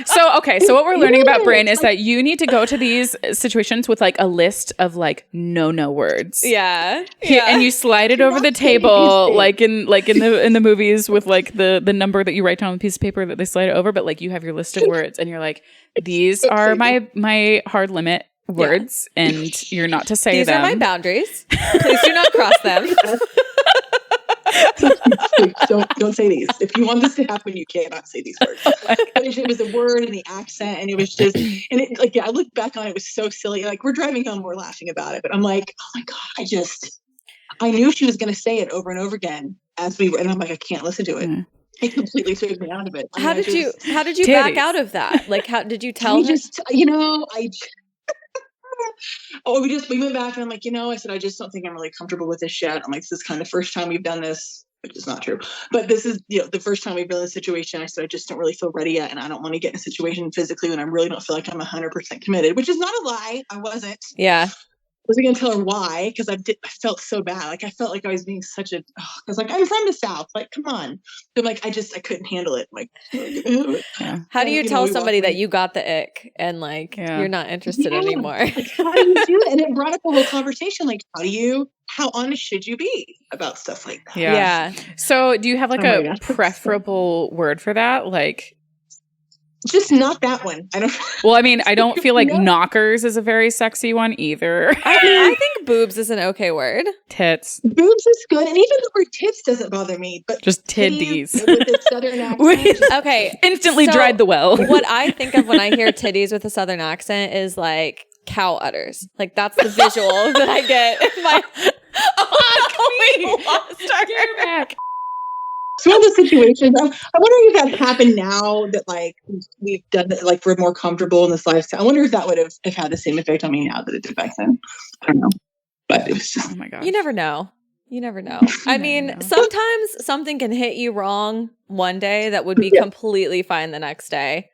So what we're learning about Brynne is that you need to go to these situations with like a list of like no words. Yeah. And you slide it over the table, like in the movies with like the number that you write down on a piece of paper that they slide it over. But like you have your list of words, and you're like, these are my hard limit words, and you're not to say these them. These are my boundaries. Please do not cross them. Don't say these. If you want this to happen, you cannot say these words. But it was the word and the accent, and it was just, and it like, yeah, I look back on it, it was so silly. Like we're driving home, we're laughing about it, but I'm like, oh my God, I knew she was going to say it over and over again as we were, and I'm like, I can't listen to it. Mm. It completely took me out of it. How did you back out of that? Like, how did you tell her? We went back and I'm like, I said, I just don't think I'm really comfortable with this yet. I'm like, this is kind of the first time we've done this, which is not true. But this is, the first time we've been in this situation. I said, I just don't really feel ready yet. And I don't want to get in a situation physically when I really don't feel like I'm 100% committed, which is not a lie. I wasn't. Yeah. I wasn't going to tell her why, because I felt so bad. Like, I felt like I was being such a, because like, I'm from the South. Like, come on. So, like, I couldn't handle it. Like, yeah. How do you tell somebody that you got the ick and like, you're not interested anymore? Like, how do you do it? And it brought up a whole conversation. Like, how honest should you be about stuff like that? Yeah. So do you have like a preferable word for that? Like, just not that one. I don't. Well, I mean, I don't feel like knockers is a very sexy one either. I think boobs is an okay word. Tits. Boobs is good, and even the word tits doesn't bother me. But just tiddies with the southern accent. Okay, instantly dried the well. What I think of when I hear titties with a southern accent is like cow udders. Like that's the visual that I get. Get back. It's one of those situations. I wonder if that happened now that like we've done it, like we're more comfortable in this lifestyle. I wonder if that would have had the same effect on me now that it did back then. I don't know, but it was just, oh my god, you never know. I mean, sometimes something can hit you wrong one day that would be completely fine the next day.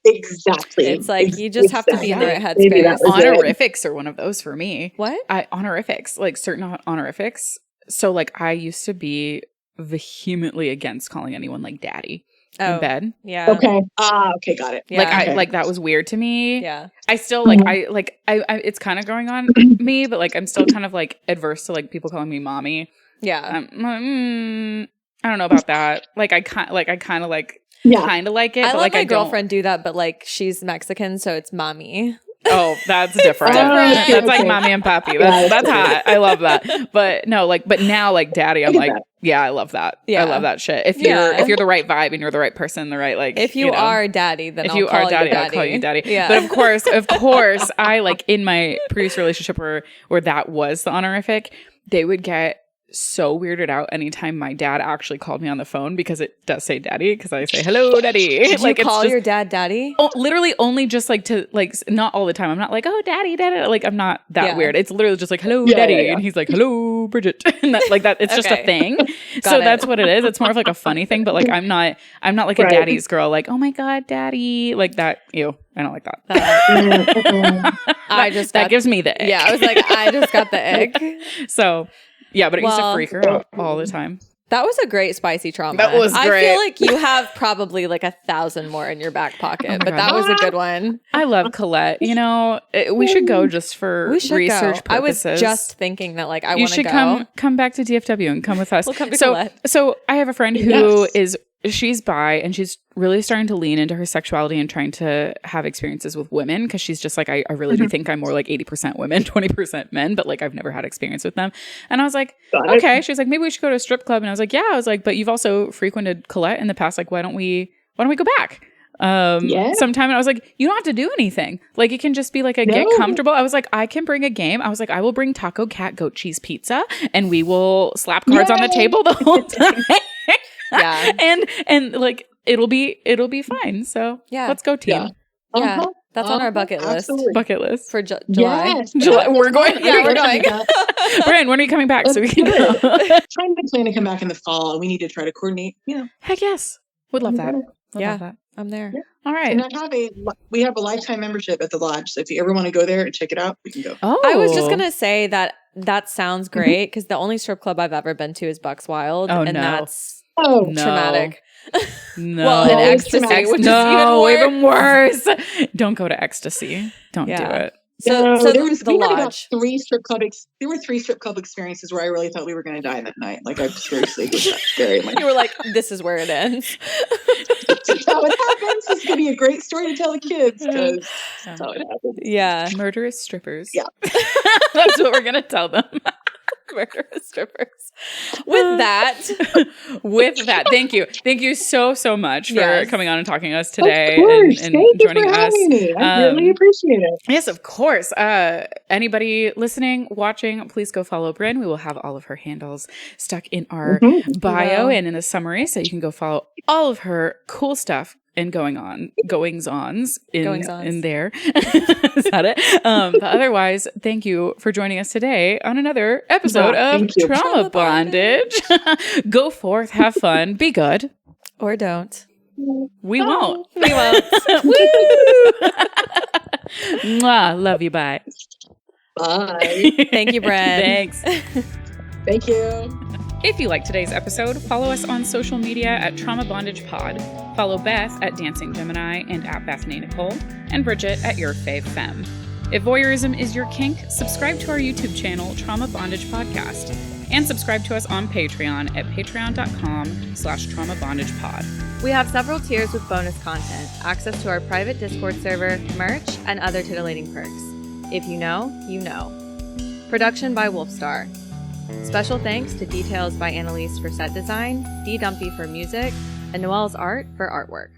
Exactly. It's like you just have to be in the right headspace. Honorifics are one of those for me. What? Honorifics, like certain honorifics. So like I used to be vehemently against calling anyone like daddy in bed. Yeah. Okay. Okay, got it. Yeah. Like I like that was weird to me. Yeah. I still like I it's kind of growing on me, but like I'm still kind of like adverse to like people calling me mommy. Yeah. I don't know about that. Like I kind of like it. I but let like my girlfriend do that, but like she's Mexican, so it's mommy. Oh, that's different. That's like mommy and papi. That's hot. I love that. But no, but now like daddy, I'm like, yeah, I love that. Yeah. I love that shit. If you're the right vibe and you're the right person, the right like. If you are daddy, then I'll call you daddy. Yeah. But of course, I like in my previous relationship where that was the honorific, they would get so weirded out anytime my dad actually called me on the phone because it does say daddy because I say hello daddy. Did you call your dad daddy? Oh, literally only just like to like not all the time. I'm not like oh daddy. Like I'm not that weird. It's literally just like hello daddy and he's like hello Bridget and that like that it's just a thing. So that's what it is. It's more of like a funny thing, but like I'm not like a daddy's girl. Like oh my god daddy like that. Ew. I don't like that. That gives me the ick. Yeah, I was like I just got the ick. So. Yeah, but it used to freak her out all the time. That was a great spicy trauma. That was great. I feel like you have probably like 1,000 more in your back pocket, but that was a good one. I love Colette. We should go just for research purposes. I was just thinking that like I want to go. You should come back to DFW and come with us. We'll come to Colette. So I have a friend who she's bi and she's really starting to lean into her sexuality and trying to have experiences with women because she's just like I really do think I'm more like 80% women 20% men, but like I've never had experience with them. And I was like okay. She's like maybe we should go to a strip club, and I was like yeah. I was like but you've also frequented Colette in the past, like why don't we go back sometime? And I was like you don't have to do anything, like it can just be like get comfortable. I was like I can bring a game. I was like I will bring taco cat goat cheese pizza and we will slap cards on the table the whole time. Yeah. and like it'll be fine. So let's go team. Yeah. That's on our bucket list. Bucket list for July. Yes. July. We're going. Yeah, we're going. Brynne, when are you coming back so we can go? Trying to plan to come back in the fall, and we need to try to coordinate. Heck yes, would love that. Love that. I'm there. Yeah. All right. And we have a lifetime membership at the lodge, so if you ever want to go there and check it out, we can go. Oh, I was just gonna say that sounds great because the only strip club I've ever been to is Bucks Wild, and that's traumatic. No. Well, and ecstasy, which is even worse. Don't go to ecstasy. Don't do it. So there was the lodge. There were 3 strip club experiences where I really thought we were going to die that night. Like I seriously was that scary. You were like, "This is where it ends." That's how it happens. It's going to be a great story to tell the kids because that's how it happens. Yeah, murderous strippers. Yeah, that's what we're going to tell them. Murderous strippers. With that, thank you so much for coming on and talking to us today. Of course. and thank joining you for us. having me. I really appreciate it. Yes, of course. Anybody listening, watching, please go follow Brynne. We will have all of her handles stuck in our bio and in the summary, so you can go follow all of her cool stuff and goings-ons in there. Is that it? But otherwise, thank you for joining us today on another episode of Trauma Bondage. Go forth, have fun, be good. Or don't. We won't. We won't. Woo! Mwah, love you, bye. Bye. Thank you, Brynne. Thanks. Thank you. If you liked today's episode, follow us on social media at Trauma Bondage Pod. Follow Beth at Dancing Gemini and at Bethany Nicole, and Bridget at Your Fave Femme. If voyeurism is your kink, subscribe to our YouTube channel, Trauma Bondage Podcast, and subscribe to us on Patreon at patreon.com/traumabondagepod. We have several tiers with bonus content, access to our private Discord server, merch, and other titillating perks. If you know, you know. Production by Wolfstar. Special thanks to Details by Annalise for set design, D. Dumpy for music, and Noelle's art for artwork.